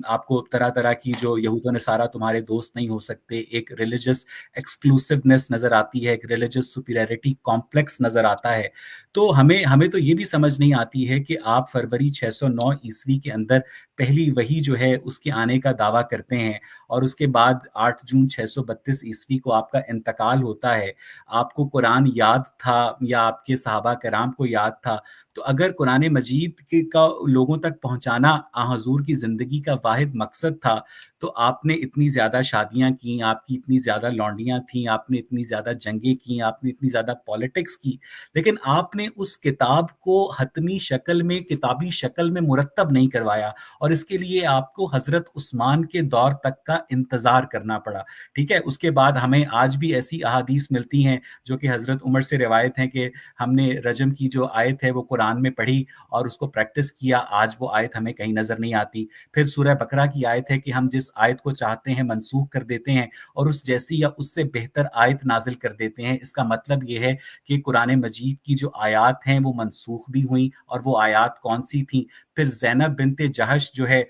آپ کو طرح طرح کی جو یہود و نصارہ تمہارے دوست نہیں ہو سکتے، ایک ریلیجس ایکسکلوسیونیس نظر آتی ہے، ایک ریلیجس سپیریورٹی کمپلیکس نظر آتا ہے. تو ہمیں تو یہ بھی سمجھ نہیں آتی ہے کہ آپ فروری 609 عیسوی کے اندر پہلی وحی جو ہے اس کے آنے کا دعویٰ کرتے ہیں، اور اس کے بعد 8 جون 632 عیسوی کو آپ کا انتقال ہوتا ہے. آپ کو قرآن یاد تھا یا آپ کے صحابہ کرام کو یاد تھا؟ تو اگر قرآن مجید کا لوگوں تک پہنچانا حضور کی زندگی کا واحد مقصد تھا، تو آپ نے اتنی زیادہ شادیاں کیں، آپ کی اتنی زیادہ لونڈیاں تھیں، آپ نے اتنی زیادہ جنگیں کیں، آپ نے اتنی زیادہ پالیٹکس کی، لیکن آپ نے اس کتاب کو حتمی شکل میں، کتابی شکل میں مرتب نہیں کروایا، اور اس کے لیے آپ کو حضرت عثمان کے دور تک کا انتظار کرنا پڑا. ٹھیک ہے، اس کے بعد ہمیں آج بھی ایسی احادیث ملتی ہیں جو کہ حضرت عمر سے روایت ہیں کہ ہم نے رجم کی جو آیت ہے وہ قرآن میں پڑھی اور اس کو پریکٹس کیا. آج وہ آیت ہمیں کہیں نظر نہیں آتی. پھر سورہ بقرہ کی آیت ہے کہ ہم جس آیت کو چاہتے ہیں منسوخ کر دیتے ہیں اور اس جیسی یا اس سے بہتر آیت نازل کر دیتے ہیں. اس کا مطلب یہ ہے کہ قرآن مجید کی جو آیات ہیں وہ منسوخ بھی ہوئیں، اور وہ آیات کون سی تھیں؟ پھر زینب بنت جہش جو ہے،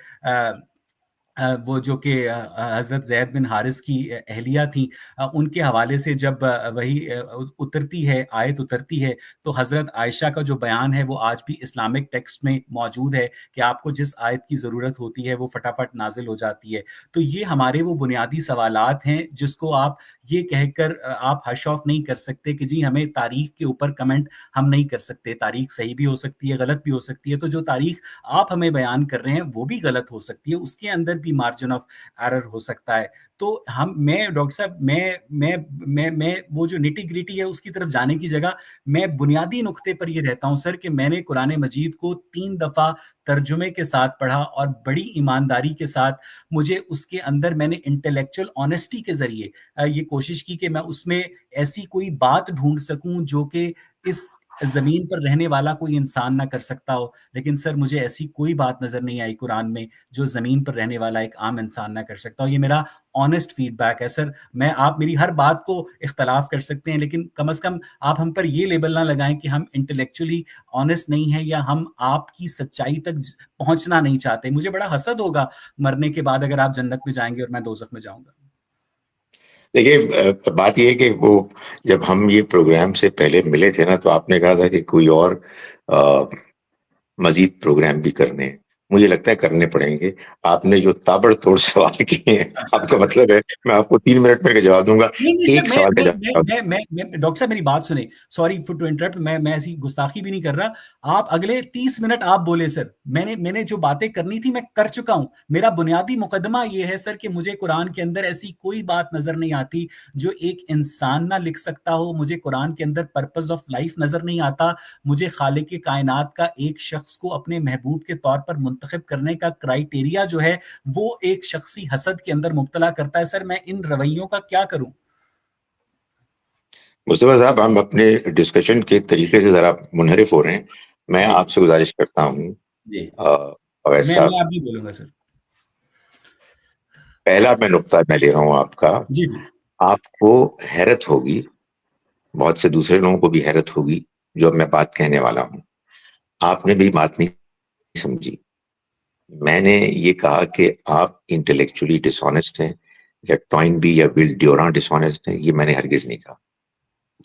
وہ جو کہ حضرت زید بن حارث کی اہلیہ تھیں، ان کے حوالے سے جب وہی اترتی ہے، آیت اترتی ہے، تو حضرت عائشہ کا جو بیان ہے وہ آج بھی اسلامک ٹیکسٹ میں موجود ہے کہ آپ کو جس آیت کی ضرورت ہوتی ہے وہ فٹافٹ نازل ہو جاتی ہے. تو یہ ہمارے وہ بنیادی سوالات ہیں جس کو آپ یہ کہہ کر آپ ہش آف نہیں کر سکتے کہ جی ہمیں تاریخ کے اوپر کمنٹ ہم نہیں کر سکتے. تاریخ صحیح بھی ہو سکتی ہے، غلط بھی ہو سکتی ہے. تو جو تاریخ آپ ہمیں بیان کر رہے ہیں وہ بھی غلط ہو سکتی ہے، اس کے اندر بھی مارجن آف ایرر ہو سکتا ہے. تو میں ڈاکٹر صاحب، میں وہ جو نیٹی گریٹی ہے اس کی طرف جانے کی جگہ میں بنیادی نقطے پر یہ رہتا ہوں سر کہ میں نے قرآن مجید کو 3 دفعہ ترجمے کے ساتھ پڑھا، اور بڑی ایمانداری کے ساتھ مجھے اس کے اندر میں نے انٹلیکچوئل آنیسٹی کے ذریعے یہ کوشش کی کہ میں اس میں ایسی کوئی بات ڈھونڈ سکوں جو کہ اس زمین پر رہنے والا کوئی انسان نہ کر سکتا ہو. لیکن سر مجھے ایسی کوئی بات نظر نہیں آئی قرآن میں جو زمین پر رہنے والا ایک عام انسان نہ کر سکتا ہو. یہ میرا آنیسٹ فیڈ بیک ہے سر. آپ میری ہر بات کو اختلاف کر سکتے ہیں، لیکن کم از کم آپ ہم پر یہ لیبل نہ لگائیں کہ ہم انٹلیکچولی آنیسٹ نہیں ہیں یا ہم آپ کی سچائی تک پہنچنا نہیں چاہتے. مجھے بڑا حسد ہوگا مرنے کے بعد اگر آپ جنت میں جائیں گے اور میں دوزخ میں جاؤں گا.
دیکھیے، بات یہ ہے کہ وہ جب ہم یہ پروگرام سے پہلے ملے تھے نا، تو آپ نے کہا تھا کہ کوئی اور مزید پروگرام بھی کرنے ہیں. مجھے لگتا ہے کرنے پڑیں گے. آپ نے جو تابڑ توڑ سوال کیے ہیں, آپ کا مطلب ہے میں آپ کو 3 منٹ میں جواب دوں گا.
نہیں سر,
ایک سوال کا جواب.
ڈاکٹر صاحب میری بات سنیں, سوری ٹو انٹرپٹ, میں ایسی گستاخی بھی نہیں کر رہا. آپ اگلے 30 منٹ آپ بولے سر, میں نے جو باتیں کرنی تھی میں کر چکا ہوں. میرا بنیادی مقدمہ یہ ہے سر کہ مجھے قرآن کے اندر ایسی کوئی بات نظر نہیں آتی جو ایک انسان نہ لکھ سکتا ہو. مجھے قرآن کے اندر پرپز آف لائف نظر نہیں آتا. مجھے خالق کائنات کا ایک شخص کو اپنے محبوب کے طور پر منتخب کرنے کا کرائیٹیریا جو ہے وہ ایک شخصی حسد کے اندر مبتلا کرتا ہے. سر میں ان رویوں کا کیا کروں؟
مصطفیٰ صاحب, ہم اپنے ڈسکشن کے طریقے سے ذرا منحرف ہو رہے ہیں. میں
جی
آپ سے گزارش کرتا ہوں
جی,
اویس
میں
صاحب,
آپ بھی بولوں گا سر.
پہلا میں نقطہ میں لے رہا ہوں آپ کا.
جی جی
آپ کو حیرت ہوگی, بہت سے دوسرے لوگوں کو بھی حیرت ہوگی جو اب میں بات کہنے والا ہوں. آپ نے بھی بات نہیں سمجھی. میں نے یہ کہا کہ آپ انٹلیکچولی ڈس آنیسٹ ہیں یا ٹوائنبی یا ول ڈیوراں ڈس آنیسٹ ہیں, یہ میں نے ہرگز نہیں کہا.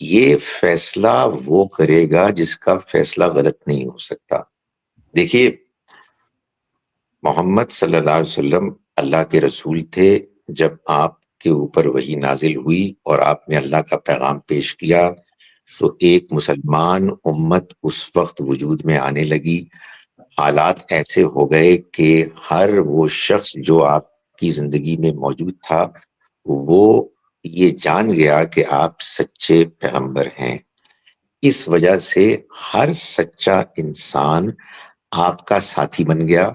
یہ فیصلہ وہ کرے گا جس کا فیصلہ غلط نہیں ہو سکتا. دیکھیے, محمد صلی اللہ علیہ وسلم اللہ کے رسول تھے. جب آپ کے اوپر وحی نازل ہوئی اور آپ نے اللہ کا پیغام پیش کیا تو ایک مسلمان امت اس وقت وجود میں آنے لگی. حالات ایسے ہو گئے کہ ہر وہ شخص جو آپ کی زندگی میں موجود تھا وہ یہ جان گیا کہ آپ سچے پیغمبر ہیں. اس وجہ سے ہر سچا انسان آپ کا ساتھی بن گیا,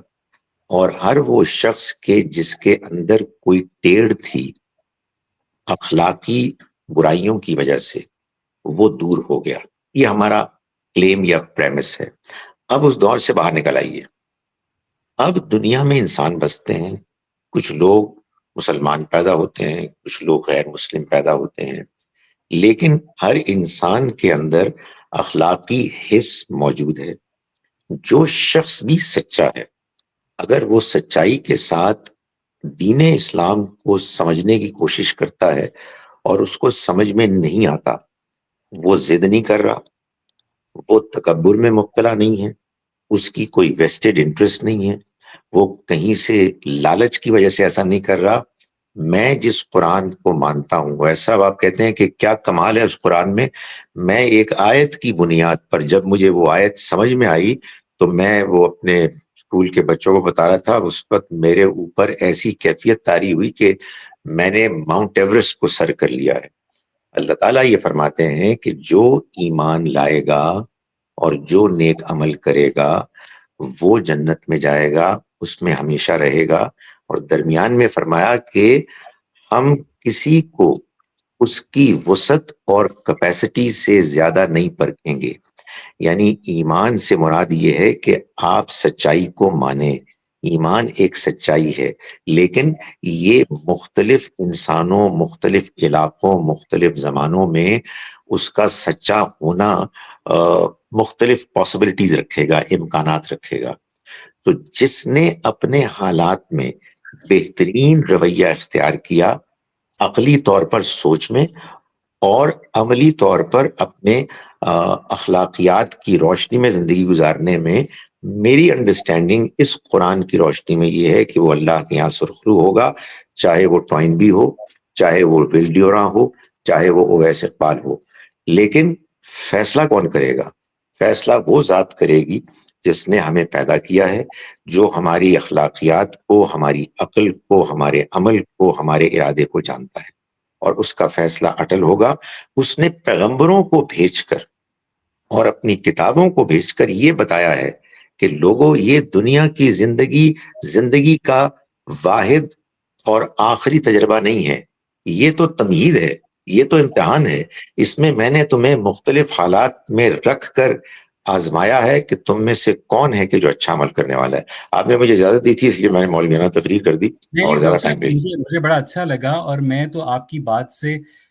اور ہر وہ شخص کے جس کے اندر کوئی ٹیڑھ تھی اخلاقی برائیوں کی وجہ سے وہ دور ہو گیا. یہ ہمارا کلیم یا پریمس ہے. اب اس دور سے باہر نکل آئیے. اب دنیا میں انسان بستے ہیں, کچھ لوگ مسلمان پیدا ہوتے ہیں, کچھ لوگ غیر مسلم پیدا ہوتے ہیں, لیکن ہر انسان کے اندر اخلاقی حس موجود ہے. جو شخص بھی سچا ہے, اگر وہ سچائی کے ساتھ دین اسلام کو سمجھنے کی کوشش کرتا ہے اور اس کو سمجھ میں نہیں آتا, وہ ضد نہیں کر رہا, وہ تکبر میں مبتلا نہیں ہے, اس کی کوئی ویسٹڈ انٹرسٹ نہیں ہے, وہ کہیں سے لالچ کی وجہ سے ایسا نہیں کر رہا. میں جس قرآن کو مانتا ہوں, ایسا آپ کہتے ہیں کہ کیا کمال ہے اس قرآن میں, میں ایک آیت کی بنیاد پر جب مجھے وہ آیت سمجھ میں آئی تو میں وہ اپنے اسکول کے بچوں کو بتا رہا تھا. اس وقت میرے اوپر ایسی کیفیت طاری ہوئی کہ میں نے ماؤنٹ ایورسٹ کو سر کر لیا ہے. اللہ تعالیٰ یہ فرماتے ہیں کہ جو ایمان لائے گا اور جو نیک عمل کرے گا وہ جنت میں جائے گا, اس میں ہمیشہ رہے گا. اور درمیان میں فرمایا کہ ہم کسی کو اس کی وسعت اور کیپیسٹی سے زیادہ نہیں پرکھیں گے. یعنی ایمان سے مراد یہ ہے کہ آپ سچائی کو مانیں. ایمان ایک سچائی ہے, لیکن یہ مختلف انسانوں, مختلف علاقوں, مختلف زمانوں میں اس کا سچا ہونا مختلف پاسبلٹیز رکھے گا, امکانات رکھے گا. تو جس نے اپنے حالات میں بہترین رویہ اختیار کیا, عقلی طور پر سوچ میں اور عملی طور پر اپنے اخلاقیات کی روشنی میں زندگی گزارنے میں, میری انڈرسٹینڈنگ اس قرآن کی روشنی میں یہ ہے کہ وہ اللہ کے یہاں سرخرو ہوگا, چاہے وہ ٹوائنبی ہو, چاہے وہ ول ڈیوراں ہو, چاہے وہ اویس اقبال ہو. لیکن فیصلہ کون کرے گا؟ فیصلہ وہ ذات کرے گی جس نے ہمیں پیدا کیا ہے, جو ہماری اخلاقیات کو, ہماری عقل کو, ہمارے عمل کو, ہمارے ارادے کو جانتا ہے, اور اس کا فیصلہ اٹل ہوگا. اس نے پیغمبروں کو بھیج کر اور اپنی کتابوں کو بھیج کر یہ بتایا ہے کہ لوگوں, یہ دنیا کی زندگی کا واحد اور آخری تجربہ نہیں ہے, یہ تو تمہید ہے, یہ تو امتحان ہے. اس میں نے تمہیں مختلف حالات میں رکھ کر آزمایا ہے کہ تم میں سے کون ہے کہ جو اچھا عمل کرنے والا ہے. آپ نے مجھے اجازت دی تھی, اس لیے میں نے مولانا تقریر کر دی
نہیں
اور
نہیں
زیادہ
ڈاکٹر
ٹائم
صاحب,
لے لیا.
مجھے بڑا اچھا لگا, اور میں تو آپ کی بات سے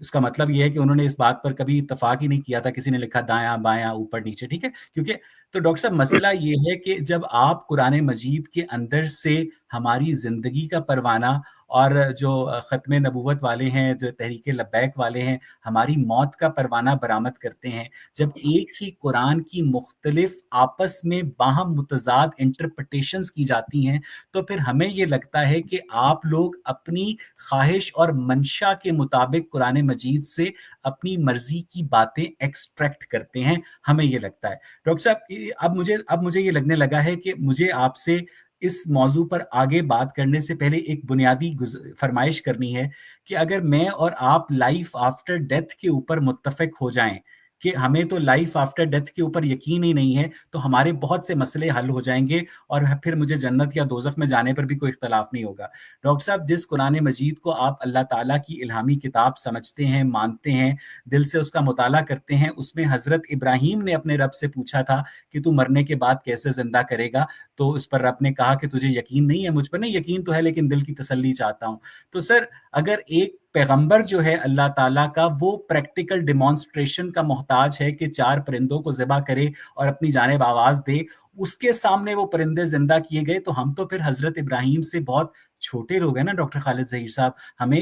اس کا مطلب یہ ہے کہ انہوں نے اس بات پر کبھی اتفاق ہی نہیں کیا تھا، کسی نے لکھا دایاں بایاں اوپر نیچے، ٹھیک ہے. کیونکہ تو ڈاکٹر صاحب مسئلہ یہ ہے کہ جب آپ قرآن مجید کے اندر سے ہماری زندگی کا پروانہ اور جو ختم نبوت والے ہیں، جو تحریک لبیک والے ہیں، ہماری موت کا پروانہ برآمد کرتے ہیں، جب ایک ہی قرآن کی مختلف آپس میں باہم متضاد انٹرپریٹیشنز کی جاتی ہیں، تو پھر ہمیں یہ لگتا ہے کہ آپ لوگ اپنی خواہش اور منشا کے مطابق قرآن مجید سے اپنی مرضی کی باتیں ایکسٹریکٹ کرتے ہیں، ہمیں یہ لگتا ہے. ڈاکٹر صاحب اب مجھے یہ لگنے لگا ہے کہ مجھے آپ سے اس موضوع پر آگے بات کرنے سے پہلے ایک بنیادی فرمائش کرنی ہے کہ اگر میں اور آپ لائف آفٹر ڈیتھ کے اوپر متفق ہو جائیں کہ ہمیں تو لائف آفٹر ڈیتھ کے اوپر یقین ہی نہیں ہے، تو ہمارے بہت سے مسئلے حل ہو جائیں گے اور پھر مجھے جنت یا دوزخ میں جانے پر بھی کوئی اختلاف نہیں ہوگا. ڈاکٹر صاحب، جس قرآن مجید کو آپ اللہ تعالیٰ کی الہامی کتاب سمجھتے ہیں، مانتے ہیں، دل سے اس کا مطالعہ کرتے ہیں، اس میں حضرت ابراہیم نے اپنے رب سے پوچھا تھا کہ تو مرنے کے بعد کیسے زندہ کرے گا، تو اس پر رب نے کہا کہ تجھے یقین نہیں ہے مجھ پر. نہیں، یقین تو ہے لیکن دل کی تسلی چاہتا ہوں. تو سر، اگر ایک پیغمبر جو ہے اللہ تعالیٰ کا، وہ پریکٹیکل ڈیمانسٹریشن کا محتاج ہے کہ 4 پرندوں کو ذبح کرے اور اپنی جانب آواز دے، اس کے سامنے وہ پرندے زندہ کیے گئے، تو ہم تو پھر حضرت ابراہیم سے بہت چھوٹے لوگ ہیں نا ڈاکٹر خالد ظہیر صاحب.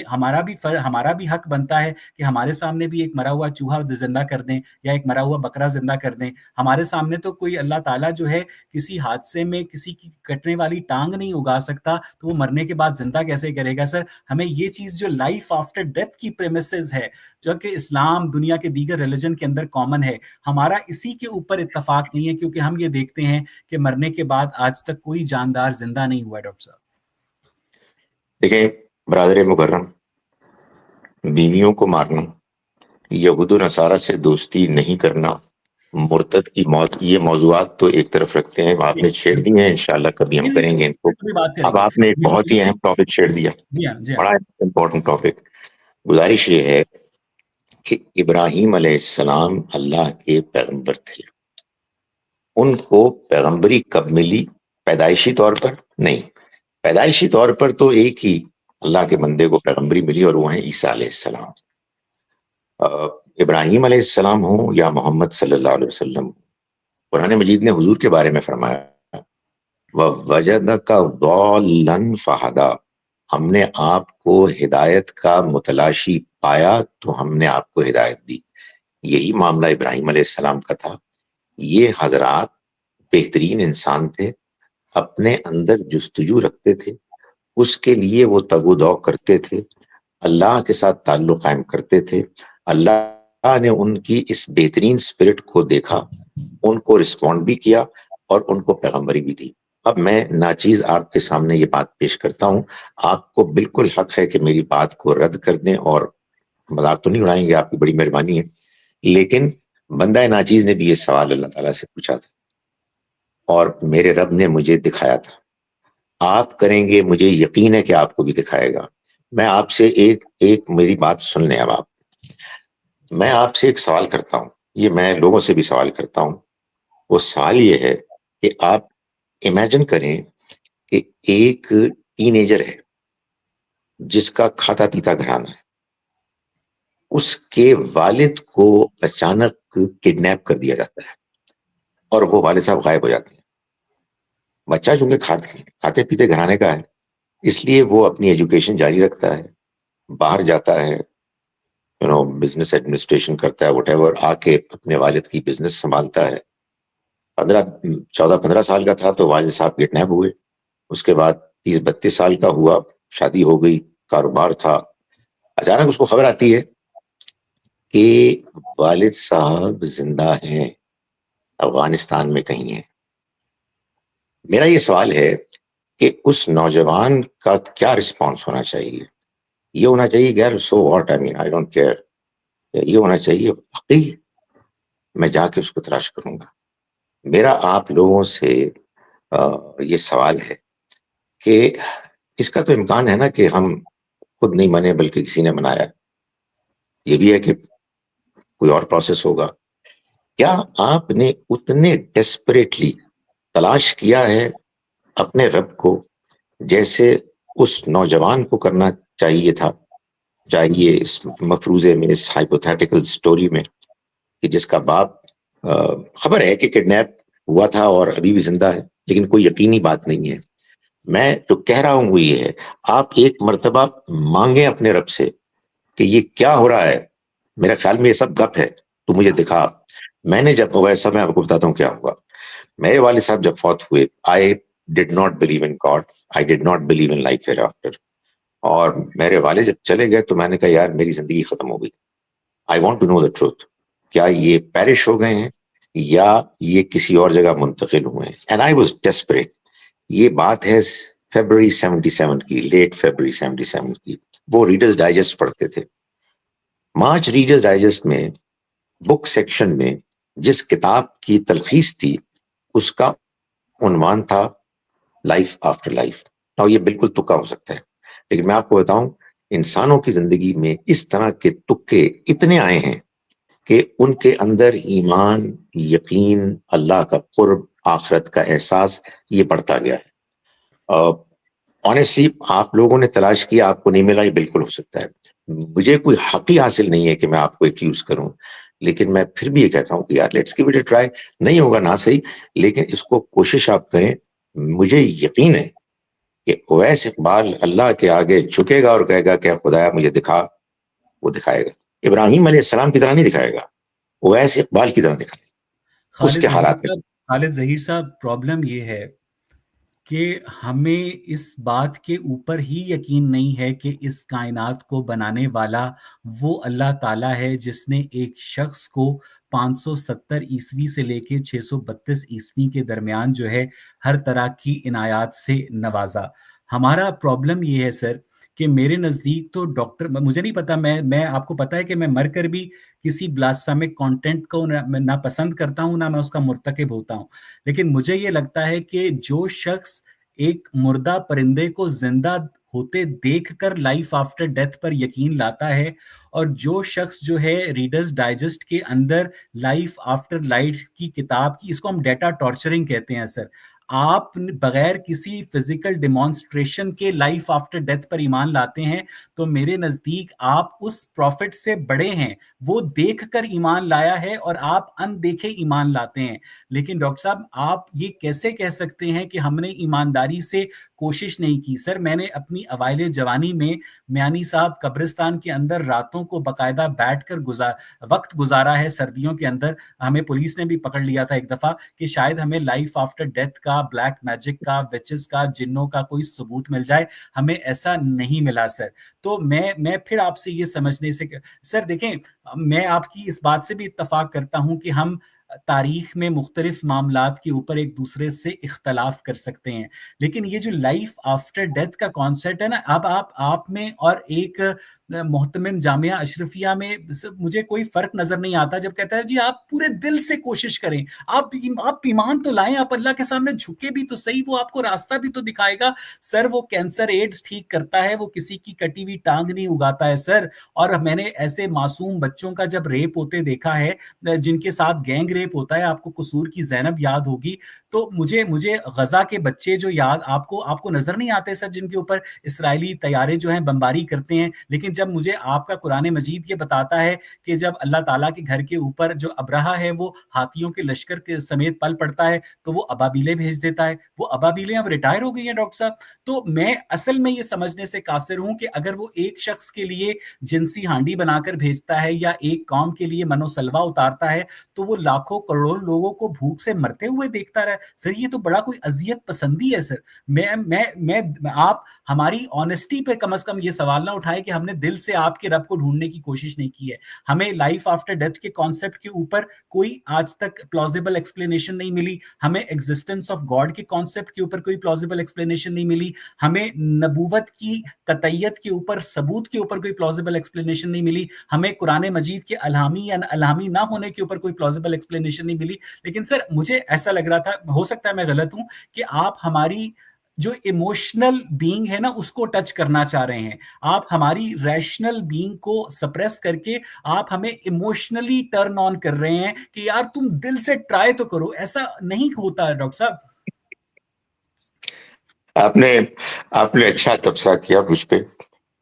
ہمارا بھی حق بنتا ہے کہ ہمارے سامنے بھی ایک مرا ہوا چوہا زندہ کر دیں یا ایک مرا ہوا بکرا زندہ کر دیں. ہمارے سامنے تو کوئی اللہ تعالیٰ جو ہے کسی حادثے میں کسی کی کٹنے والی ٹانگ نہیں اگا سکتا، تو وہ مرنے کے بعد زندہ کیسے کرے گا؟ سر، ہمیں یہ چیز جو لائف آفٹر ڈیتھ کی پریمیسز ہے، جو کہ اسلام دنیا کے دیگر ریلیجن کے اندر کامن ہے، ہمارا اسی کے اوپر اتفاق نہیں ہے، کیونکہ ہم یہ دیکھتے ہیں کہ مرنے کے بعد آج تک کوئی جاندار زندہ نہیں ہوا ہے. ڈاکٹر صاحب
دیکھیں برادر مکرم، بیویوں کو مارنا، یہود و نصارہ سے دوستی نہیں کرنا، مرتد کی موت، یہ موضوعات تو ایک طرف رکھتے ہیں. آپ نے چھیڑ دی ہیں، انشاءاللہ کبھی ہم کریں گے ان کو.
بات کریں
اب
گے.
آپ نے ایک بہت ہی اہم ٹاپک چھیڑ دیا،
جی ہاں، جی ہاں.
بڑا امپورٹنٹ ٹاپک. گزارش یہ ہے کہ ابراہیم علیہ السلام اللہ کے پیغمبر تھے. ان کو پیغمبری کب ملی؟ پیدائشی طور پر نہیں. پیدائشی طور پر تو ایک ہی اللہ کے بندے کو پیغمبری ملی اور وہ ہیں عیسیٰ علیہ السلام. ابراہیم علیہ السلام ہوں یا محمد صلی اللہ علیہ وسلم، قرآن مجید نے حضور کے بارے میں فرمایا وَوَجَدَكَ ضَالًّا فَهَدَىٰ، ہم نے آپ کو ہدایت کا متلاشی پایا تو ہم نے آپ کو ہدایت دی. یہی معاملہ ابراہیم علیہ السلام کا تھا. یہ حضرات بہترین انسان تھے، اپنے اندر جستجو رکھتے تھے، اس کے لیے وہ تگ و دو کرتے تھے، اللہ کے ساتھ تعلق قائم کرتے تھے. اللہ نے ان کی اس بہترین سپرٹ کو دیکھا، ان کو رسپونڈ بھی کیا اور ان کو پیغمبری بھی دی. اب میں ناچیز آپ کے سامنے یہ بات پیش کرتا ہوں، آپ کو بالکل حق ہے کہ میری بات کو رد کر دیں، اور مذاق تو نہیں اڑائیں گے، آپ کی بڑی مہربانی ہے. لیکن بندہ ناچیز نے بھی یہ سوال اللہ تعالیٰ سے پوچھا تھا اور میرے رب نے مجھے دکھایا تھا. آپ کریں گے، مجھے یقین ہے کہ آپ کو بھی دکھائے گا. میں آپ سے ایک میری بات سن لیں. اب میں آپ سے ایک سوال کرتا ہوں، یہ میں لوگوں سے بھی سوال کرتا ہوں. وہ سوال یہ ہے کہ آپ امیجن کریں کہ ایک ٹین ایجر ہے جس کا کھاتا پیتا گھرانہ ہے، اس کے والد کو اچانک کڈنیپ کر دیا جاتا ہے اور وہ والد صاحب غائب ہو جاتے ہیں. بچہ چونکہ کھاتے پیتے گھرانے کا ہے، اس لیے وہ اپنی ایجوکیشن جاری رکھتا ہے، باہر جاتا ہے، بزنس ایڈمنسٹریشن کرتا ہے، وٹ ایور، آ کے اپنے والد کی بزنس سنبھالتا ہے. 14-15 سال کا تھا تو والد صاحب کڈنیپ ہوئے. اس کے بعد 30-32 سال کا ہوا، شادی ہو گئی، کاروبار تھا. اچانک اس کو خبر آتی ہے کہ والد صاحب زندہ ہیں، افغانستان میں کہیں ہیں. میرا یہ سوال ہے کہ اس نوجوان کا کیا رسپانس ہونا چاہیے؟ یہ ہونا چاہیے کہ یار so what, I mean I don't care. یہ ہونا چاہیے واقعی میں جا کے اس کو تلاش کروں گا. میرا آپ لوگوں سے یہ سوال ہے کہ اس کا تو امکان ہے نا کہ ہم خود نہیں بنے بلکہ کسی نے بنایا. یہ بھی ہے کہ کوئی اور پروسیس ہوگا. کیا آپ نے اتنے ڈیسپریٹلی تلاش کیا ہے اپنے رب کو جیسے اس نوجوان کو کرنا چاہیے تھا؟ چاہیے اس مفروضے میں، اس ہائپوتھیٹیکل سٹوری میں، کہ جس کا باپ خبر ہے کہ کڈنیپ ہوا تھا اور ابھی بھی زندہ ہے، لیکن کوئی یقینی بات نہیں ہے. میں جو کہہ رہا ہوں وہ یہ ہے، آپ ایک مرتبہ مانگیں اپنے رب سے کہ یہ کیا ہو رہا ہے، میرے خیال میں یہ سب گپ ہے، تو مجھے دکھا. میں نے جب ویسا، میں آپ کو بتاتا ہوں کیا ہوا. میرے والد صاحب جب فوت ہوئے، I did not believe in God, I did not believe in life hereafter. اور میرے والد جب چلے گئے تو میں نے کہا یار میری زندگی ختم ہو گئی. I want to know the truth. کیا یہ پیرش ہو گئے ہیں یا یہ کسی اور جگہ منتقل ہوئے ہیں؟ And I was desperate. یہ بات ہے فیبرری 77 کی، لیٹ فیبرری 77 کی. وہ ریڈرز ڈائجسٹ پڑھتے تھے. مارچ ریڈرز ڈائجسٹ میں بک سیکشن میں جس کتاب کی تلخیص تھی اس کا عنوان تھا لائف آفٹر لائف. اور یہ بالکل تکا ہو سکتا ہے، لیکن میں آپ کو بتاؤں انسانوں کی زندگی میں اس طرح کے تکے اتنے آئے ہیں کہ ان کے اندر ایمان، یقین، اللہ کا قرب، آخرت کا احساس یہ بڑھتا گیا ہے. آنیسٹلی آپ لوگوں نے تلاش کیا، آپ کو نہیں ملا، یہ بالکل ہو سکتا ہے. مجھے کوئی حق ہی حاصل نہیں ہے کہ میں آپ کو ایکیوز کروں، لیکن میں پھر بھی یہ کہتا ہوں کہ یار let's give it a try. نہیں ہوگا نہ صحیح، لیکن اس کو کوشش آپ کریں. مجھے یقین ہے کہ اویس اقبال اللہ کے آگے جھکے گا اور کہے گا کہ خدایا مجھے دکھا. وہ دکھائے گا. ابراہیم علیہ السلام کی طرح نہیں دکھائے گا، اویس اقبال کی طرح دکھائے گا اس کے حالات میں.
خالد ظہیر صاحب، پرابلم یہ ہے کہ ہمیں اس بات کے اوپر ہی یقین نہیں ہے کہ اس کائنات کو بنانے والا وہ اللہ تعالیٰ ہے جس نے ایک شخص کو 570 عیسوی سے لے کے 632 عیسوی کے درمیان جو ہے ہر طرح کی عنایات سے نوازا. ہمارا پرابلم یہ ہے سر کہ میرے نزدیک تو ڈاکٹر، مجھے نہیں پتا، میں آپ کو پتا ہے کہ میں مر کر بھی کسی بلاسفیمک کانٹینٹ کو نہ پسند کرتا ہوں، نہ میں اس کا مرتکب ہوتا ہوں. لیکن مجھے یہ لگتا ہے کہ جو شخص ایک مردہ پرندے کو زندہ ہوتے دیکھ کر لائف آفٹر ڈیتھ پر یقین لاتا ہے، اور جو شخص جو ہے ریڈرز ڈائجسٹ کے اندر لائف آفٹر لائف کی کتاب کی، اس کو ہم ڈیٹا ٹارچرنگ کہتے ہیں سر، آپ بغیر کسی فزیکل ڈیمانسٹریشن کے لائف آفٹر ڈیتھ پر ایمان لاتے ہیں، تو میرے نزدیک آپ اس پروفٹ سے بڑے ہیں. وہ دیکھ کر ایمان لایا ہے اور آپ اندیکھے ایمان لاتے ہیں. لیکن ڈاکٹر صاحب آپ یہ کیسے کہہ سکتے ہیں کہ ہم نے ایمانداری سے کوشش نہیں کی؟ سر میں نے اپنی اوائل جوانی میں میانی صاحب قبرستان کے اندر راتوں کو باقاعدہ بیٹھ کر وقت گزارا ہے. سردیوں کے اندر ہمیں پولیس نے بھی پکڑ لیا تھا ایک دفعہ کہ شاید ہمیں لائف آفٹر ڈیتھ کا، بلیک میجک کا، وچز کا، جنوں کا کوئی ثبوت مل جائے. ہمیں ایسا نہیں ملا سر. تو میں پھر آپ سے یہ سمجھنے سے، سر دیکھیں میں آپ کی اس بات سے بھی اتفاق کرتا ہوں کہ ہم تاریخ میں مختلف معاملات کے اوپر ایک دوسرے سے اختلاف کر سکتے ہیں، لیکن یہ جو لائف آفٹر ڈیتھ کا کانسیپٹ ہے نا، اب آپ میں اور ایک محتمم جامعہ اشرفیہ میں مجھے کوئی فرق نظر نہیں آتا جب کہتا ہے جی آپ پورے دل سے کوشش کریں، آپ ایمان تو لائیں، آپ اللہ کے سامنے جھکے بھی تو صحیح، وہ آپ کو راستہ بھی تو دکھائے گا. سر وہ کینسر ایڈز ٹھیک کرتا ہے، وہ کسی کی کٹی ہوئی ٹانگ نہیں اگاتا ہے سر. اور میں نے ایسے معصوم بچوں کا جب ریپ ہوتے دیکھا ہے، جن کے ساتھ گینگ ریپ ہوتا ہے، آپ کو قصور کی زینب یاد ہوگی، تو مجھے غزہ کے بچے جو یاد آپ کو نظر نہیں آتے سر، جن کے اوپر اسرائیلی طیارے جو ہیں بمباری کرتے ہیں. لیکن جب مجھے آپ کا قرآن مجید یہ بتاتا ہے کہ جب اللہ تعالیٰ کے گھر کے اوپر جو ابرہہ ہے وہ ہاتھیوں کے لشکر کے سمیت پل پڑتا ہے تو وہ ابابیلیں بھیج دیتا ہے. وہ ابابیلیں اب ریٹائر ہو گئی ہیں ڈاکٹر صاحب. تو میں اصل میں یہ سمجھنے سے قاصر ہوں کہ اگر وہ ایک شخص کے لیے جنسی ہانڈی بنا کر بھیجتا ہے یا ایک قوم کے لیے منو سلوا اتارتا ہے تو وہ لاکھوں کروڑوں لوگوں کو بھوک سے مرتے ہوئے دیکھتا رہا. سر یہ تو بڑا کوئی اذیت پسندی ہے سر. میں آپ ہماری آنےسٹی پہ کم از کم یہ سوال نہ اٹھائے کہ ہم نے دل سے آپ کے رب کو ڈھونڈنے کی کوشش نہیں کی ہے. ہمیں لائف آفٹر ڈیتھ کے کانسیپٹ کے اوپر کوئی آج تک پلازیبل ایکسپلینیشن نہیں ملی. ہمیں ایگزسٹنس آف گاڈ کے کانسیپٹ کے اوپر کوئی پلازیبل ایکسپلینیشن نہیں ملی. ہمیں نبوت کی قطعیت کے اوپر، ثبوت کے اوپر کوئی پلازیبل ایکسپلینیشن نہیں ملی. ہمیں قرآن مجید کے الہامی یا الہامی نہ ہونے کے اوپر کوئی پلازیبل ایکسپلینیشن نہیں ملی. لیکن سر مجھے ایسا لگ رہا تھا، ہو سکتا ہے میں غلط ہوں، کہ آپ ہماری جو ایموشنل بینگ ہے نا اس کو ٹچ کرنا چاہ رہے ہیں. آپ ہماری ریشنل بینگ کو سپریس کر کے آپ ہمیں ایموشنلی ٹرن آن کر رہے ہیں کہ یار تم دل سے ٹرائی تو کرو. ایسا نہیں ہوتا ہے ڈاکٹر صاحب.
آپ نے اچھا تبصرہ کیا مجھ پہ.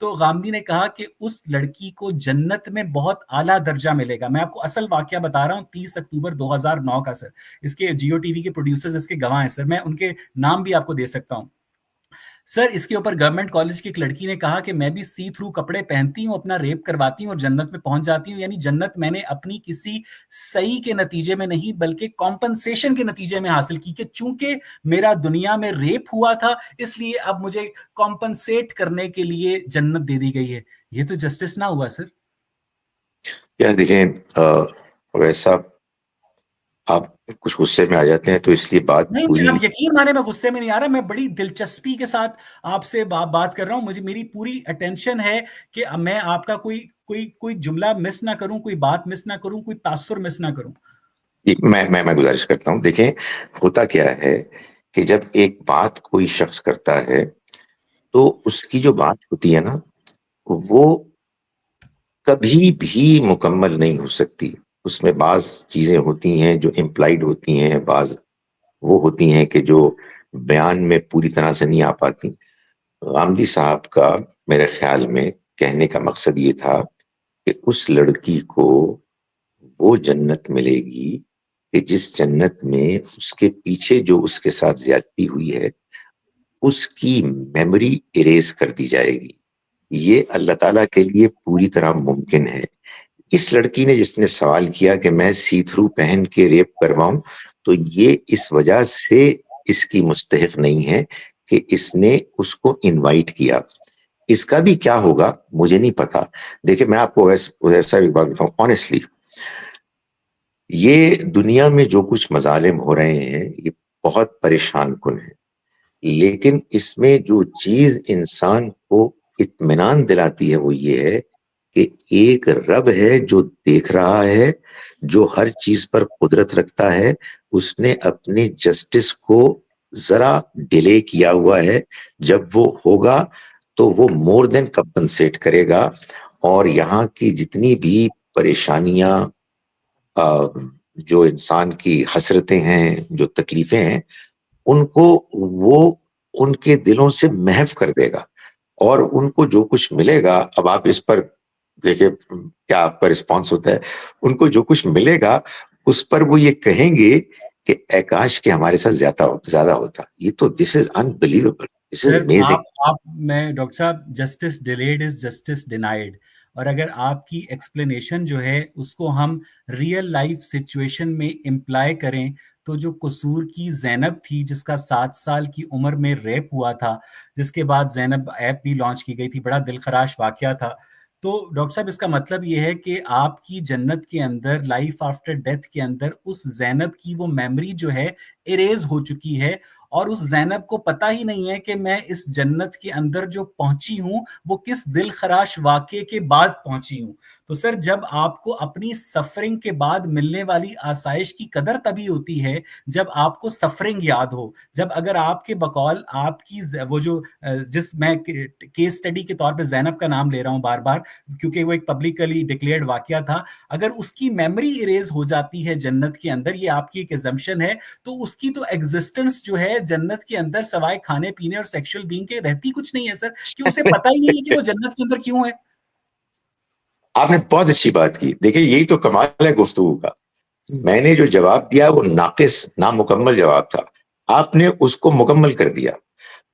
تو غامدی نے کہا کہ اس لڑکی کو جنت میں بہت اعلیٰ درجہ ملے گا. میں آپ کو اصل واقعہ بتا رہا ہوں 30 اکتوبر 2009 کا سر. اس کے جیو ٹی وی کے پروڈیوسرز اس کے گواہ ہیں سر, میں ان کے نام بھی آپ کو دے سکتا ہوں سر. اس کے اوپر گورنمنٹ کالج کی ایک لڑکی نے کہا کہ میں بھی سی تھرو کپڑے پہنتی ہوں, اپنا ریپ کرواتی ہوں اور جنت میں پہنچ جاتی ہوں. یعنی جنت میں نے اپنی کسی صحیح کے نتیجے میں نہیں بلکہ کمپنسیشن کے نتیجے میں حاصل کی, کہ چونکہ میرا دنیا میں ریپ ہوا تھا اس لیے اب مجھے کمپنسیٹ کرنے کے لیے جنت دے دی گئی ہے. یہ تو جسٹس نہ ہوا سر.
یار دیکھیں ویسا آپ کچھ غصے میں آ جاتے ہیں تو اس لیے بات
نہیں,
پوری.
آپ یقین مانے میں غصے میں نہیں آ رہا, میں بڑی دلچسپی کے ساتھ آپ سے بات کر رہا ہوں. مجھے میری پوری اٹینشن ہے کہ میں آپ کا کوئی جملہ مس نہ کروں, کوئی بات مس نہ کروں, کوئی تاثر مس نہ کروں.
میں گزارش کرتا ہوں. دیکھیں ہوتا کیا ہے کہ جب ایک بات کوئی شخص کرتا ہے تو اس کی جو بات ہوتی ہے نا وہ کبھی بھی مکمل نہیں ہو سکتی. اس میں بعض چیزیں ہوتی ہیں جو امپلائڈ ہوتی ہیں, بعض وہ ہوتی ہیں کہ جو بیان میں پوری طرح سے نہیں آ پاتی. غامدی صاحب کا میرے خیال میں کہنے کا مقصد یہ تھا کہ اس لڑکی کو وہ جنت ملے گی کہ جس جنت میں اس کے پیچھے جو اس کے ساتھ زیادتی ہوئی ہے اس کی میموری اریز کر دی جائے گی. یہ اللہ تعالیٰ کے لیے پوری طرح ممکن ہے. اس لڑکی نے جس نے سوال کیا کہ میں سی تھرو پہن کے ریپ کرواؤں, تو یہ اس وجہ سے اس کی مستحق نہیں ہے کہ اس نے اس کو انوائٹ کیا. اس کا بھی کیا ہوگا مجھے نہیں پتا. دیکھیں میں آپ کو ویسا ایک بات بتاؤں آنیسٹلی, یہ دنیا میں جو کچھ مظالم ہو رہے ہیں یہ بہت پریشان کن ہے, لیکن اس میں جو چیز انسان کو اطمینان دلاتی ہے وہ یہ ہے کہ ایک رب ہے جو دیکھ رہا ہے, جو ہر چیز پر قدرت رکھتا ہے. اس نے اپنے جسٹس کو ذرا ڈیلے کیا ہوا ہے, جب وہ ہوگا تو وہ مور دین کمپنسیٹ کرے گا. اور یہاں کی جتنی بھی پریشانیاں, جو انسان کی حسرتیں ہیں, جو تکلیفیں ہیں, ان کو وہ ان کے دلوں سے محو کر دے گا. اور ان کو جو کچھ ملے گا, اب آپ اس پر دیکھیں کیا آپ کا رسپانس ہوتا ہے, ان کو جو کچھ ملے گا اس پر وہ یہ کہیں گے کہ اے کاش کہ ہمارے ساتھ زیادہ ہوتا. یہ تو this is unbelievable, this is amazing.
میں ڈاکٹر صاحب, justice delayed is justice denied. اور اگر آپ کی ایکسپلینیشن جو ہے اس کو ہم ریئل لائف سچویشن میں امپلائی کریں تو جو قصور کی زینب تھی جس کا 7 سال کی عمر میں ریپ ہوا تھا, جس کے بعد زینب ایپ بھی لانچ کی گئی تھی, بڑا دل خراش واقعہ تھا. تو ڈاکٹر صاحب اس کا مطلب یہ ہے کہ آپ کی جنت کے اندر, لائف آفٹر ڈیتھ کے اندر, اس زینب کی وہ میموری جو ہے اریز ہو چکی ہے, اور اس زینب کو پتہ ہی نہیں ہے کہ میں اس جنت کے اندر جو پہنچی ہوں وہ کس دل خراش واقعے کے بعد پہنچی ہوں. تو سر جب آپ کو اپنی سفرنگ کے بعد ملنے والی آسائش کی قدر تبھی ہوتی ہے جب آپ کو سفرنگ یاد ہو. جب اگر آپ کے بقول آپ کی وہ جو جس میں کیس سٹڈی کے طور پہ زینب کا نام لے رہا ہوں بار بار کیونکہ وہ ایک پبلکلی ڈکلیئرڈ واقعہ تھا, اگر اس کی میموری اریز ہو جاتی ہے جنت کے اندر, یہ آپ کی ایک ایزمپشن ہے, تو اس کی تو ایگزسٹنس جو ہے جنت کے اندر سوائے کھانے پینے اور سیکشل بینگ کے رہتی کچھ نہیں ہے سر, کہ اسے پتہ ہی نہیں ہے کہ وہ جنت کے اندر کیوں ہے.
آپ نے بہت اچھی بات کی. دیکھیں یہی تو کمال ہے گفتگو کا. میں نے جو جواب دیا وہ ناقص, نامکمل جواب تھا. آپ نے اس کو مکمل کر دیا.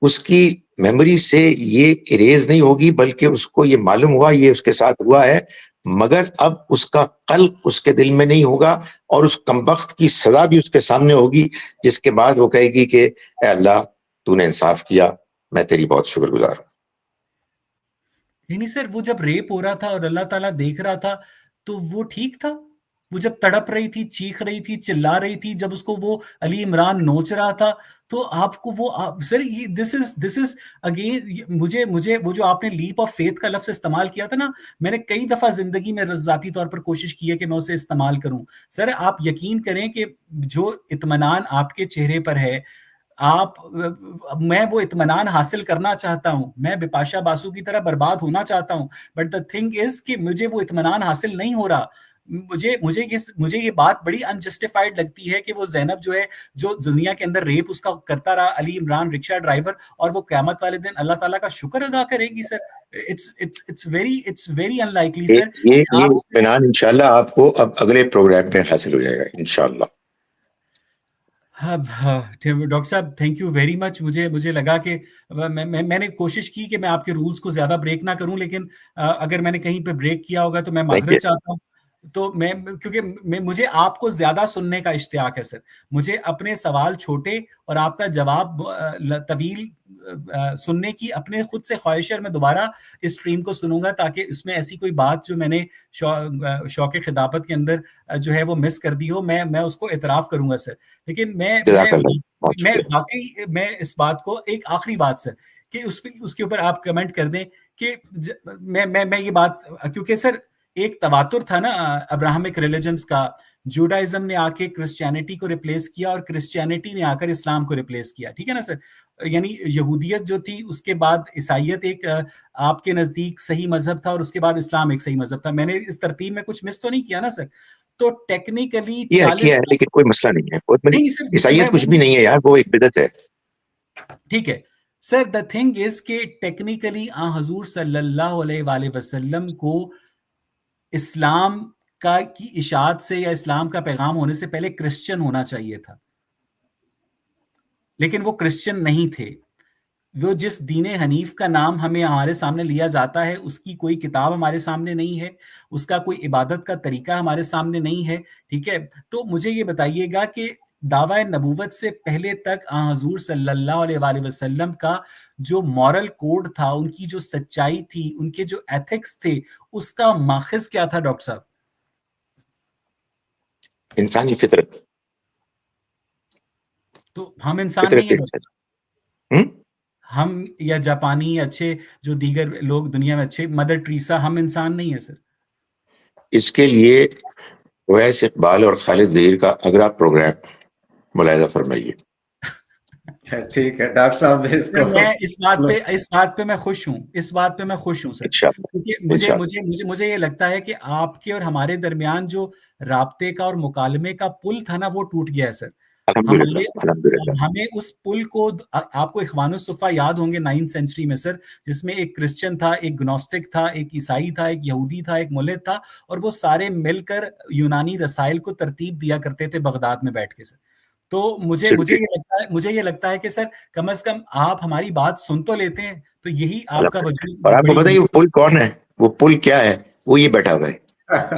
اس کی میموری سے یہ اریز نہیں ہوگی بلکہ اس کو یہ معلوم ہوا یہ اس کے ساتھ ہوا ہے, مگر اب اس کا قلب اس کے دل میں نہیں ہوگا, اور اس کمبخت کی سزا بھی اس کے سامنے ہوگی, جس کے بعد وہ کہے گی کہ اے اللہ تو نے انصاف کیا, میں تیری بہت شکر گزار ہوں.
نہیں سر, وہ جب ریپ ہو رہا تھا اور اللہ تعالیٰ دیکھ رہا تھا تو وہ ٹھیک تھا. وہ جب تڑپ رہی تھی, چیخ رہی تھی, چلا رہی تھی, جب اس کو وہ علی عمران نوچ رہا تھا, تو آپ کو وہ سر دس از اگین مجھے وہ جو آپ نے لیپ آف فیتھ کا لفظ استعمال کیا تھا نا, میں نے کئی دفعہ زندگی میں ذاتی طور پر کوشش کی ہے کہ میں اسے استعمال کروں. سر آپ یقین کریں کہ جو اطمینان آپ کے چہرے پر ہے, میں وہ اطمینان حاصل کرنا چاہتا ہوں, میں بپاشا باسو کی طرح برباد ہونا چاہتا ہوں, بٹ دا تھنگ از کہ مجھے وہ اطمینان حاصل نہیں ہو رہا. مجھے یہ بات بڑی انجسٹیفائڈ لگتی ہے کہ وہ زینب جو ہے جو دنیا کے اندر ریپ اس کا کرتا رہا، علی عمران رکشہ ڈرائیور، اور وہ قیامت والے دن اللہ تعالیٰ کا شکر ادا کرے گی سر. it's very unlikely سر.
یہ اطمینان انشاءاللہ آپ کو اب اگلے پروگرام میں حاصل ہو جائے گا انشاءاللہ.
ڈاکٹر صاحب تھینک یو ویری مچ. مجھے لگا کہ میں نے کوشش کی کہ میں آپ کے رولز کو زیادہ بریک نہ کروں، لیکن اگر میں نے کہیں پہ بریک کیا ہوگا تو میں معذرت چاہتا ہوں. تو کیونکہ مجھے آپ کو زیادہ سننے کا اشتیاق ہے سر. مجھے اپنے سوال چھوٹے اور آپ کا جواب طویل سننے کی اپنے خود سے خواہش ہے. میں دوبارہ اس سٹریم کو سنوں گا تاکہ اس میں ایسی کوئی بات جو میں نے شوق خطابت کے اندر جو ہے وہ مس کر دی ہو، میں اس کو اعتراف کروں گا سر. لیکن میں واقعی میں اس بات کو ایک آخری بات سر کہ اس کے اوپر آپ کمنٹ کر دیں کہ میں یہ بات، کیونکہ سر ایک تواتر تھا نا ابراہمک ریلیجنز کا، جوڈائزم نے آ کے کرسچینٹی کو ریپلیس کیا اور کرسچینٹی نے آ کر اسلام کو ریپلیس کیا، ٹھیک ہے نا سر. یعنی یہودیت جو تھی اس کے بعد عیسائیت ایک آپ کے نزدیک صحیح مذہب تھا اور اس کے بعد اسلام ایک صحیح مذہب تھا. میں نے اس ترتیب میں کچھ مس تو نہیں کیا نا سر؟ تو ٹیکنیکلی
کیا ہے لیکن کوئی مسئلہ نہیں ہے. بہت بڑی عیسائیت کچھ بھی نہیں ہے یار، وہ ایک بدعت ہے.
ٹھیک ہے سر. دا تھنگ از کہ ٹیکنیکلی حضور صلی اللہ علیہ وآلہ وسلم کو اسلام کی اشاعت سے یا اسلام کا پیغام ہونے سے پہلے کرسچن ہونا چاہیے تھا، لیکن وہ کرسچن نہیں تھے. وہ جس دین حنیف کا نام ہمارے سامنے لیا جاتا ہے اس کی کوئی کتاب ہمارے سامنے نہیں ہے، اس کا کوئی عبادت کا طریقہ ہمارے سامنے نہیں ہے. ٹھیک ہے، تو مجھے یہ بتائیے گا کہ دعوی نبوت سے پہلے تک حضور صلی اللہ علیہ وآلہ وسلم کا جو مورل کوڈ تھا، ان کی جو سچائی تھی، ان کے جو ایتھکس تھے، اس کا ماخذ کیا تھا ڈاکٹر صاحب؟
انسانی فطرت.
تو ہم انسان نہیں ہیں ہم یا جاپانی اچھے جو دیگر لوگ دنیا میں اچھے، مدر ٹریسا، ہم انسان نہیں ہیں سر؟
اس کے لیے اویس اقبال اور خالد ظہیر کا اگلا پروگرام ملاحظہ فرمائیے.
ٹھیک ہے ڈاکٹر صاحب،
میں اس بات پہ میں خوش ہوں سر، کیونکہ مجھے یہ لگتا ہے کہ آپ کے اور ہمارے درمیان جو رابطے کا اور مکالمے کا پل تھا نا، وہ ٹوٹ گیا ہے سر. ہمیں اس پل کو، آپ کو اخوان الصفا یاد ہوں گے 9th سینچری میں سر، جس میں ایک کرسچن تھا، ایک گنوسٹک تھا، ایک عیسائی تھا، ایک یہودی تھا، ایک ملحد تھا، اور وہ سارے مل کر یونانی رسائل کو ترتیب دیا کرتے تھے بغداد میں بیٹھ کے سر. تو مجھے یہ لگتا ہے کہ سر کم از کم آپ ہماری بات سن تو لیتے ہیں، تو یہی آپ کا وجود.
اور آپ کو پتہ ہے وہ پل کون ہے؟ وہ پل کیا ہے؟ وہ یہ بیٹھا ہوا ہے،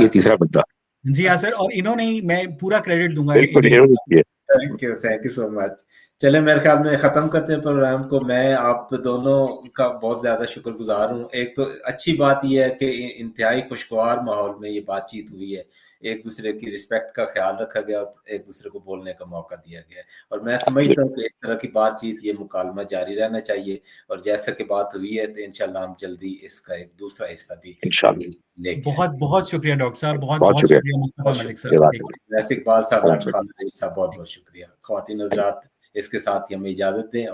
یہ تیسرا بندہ.
جی ہاں سر، اور انہوں نے ہی، میں پورا کریڈٹ دوں گا.
تھینک یو سو مچ. چلے میرے خیال میں ختم کرتے ہیں پروگرام کو. میں آپ دونوں کا بہت زیادہ شکر گزار ہوں. ایک تو اچھی بات یہ ہے کہ انتہائی خوشگوار ماحول میں یہ بات چیت ہوئی ہے، ایک دوسرے کی رسپیکٹ کا خیال رکھا گیا اور ایک دوسرے کو بولنے کا موقع دیا گیا. اور میں سمجھتا ہوں کہ اس طرح کی بات چیت، یہ مکالمہ جاری رہنا چاہیے. اور جیسا کہ بات ہوئی ہے تو انشاءاللہ ہم جلدی اس کا ایک دوسرا حصہ بھی لے کے.
بہت شکریہ ڈاکٹر صاحب، بہت شکریہ مصطفیٰ ملک صاحب.
اقبال صاحب، ڈاکٹر خالد ظہیر صاحب، بہت شکریہ. خواتین حضرات، اس کے ساتھ ہی ہمیں اجازت دیں.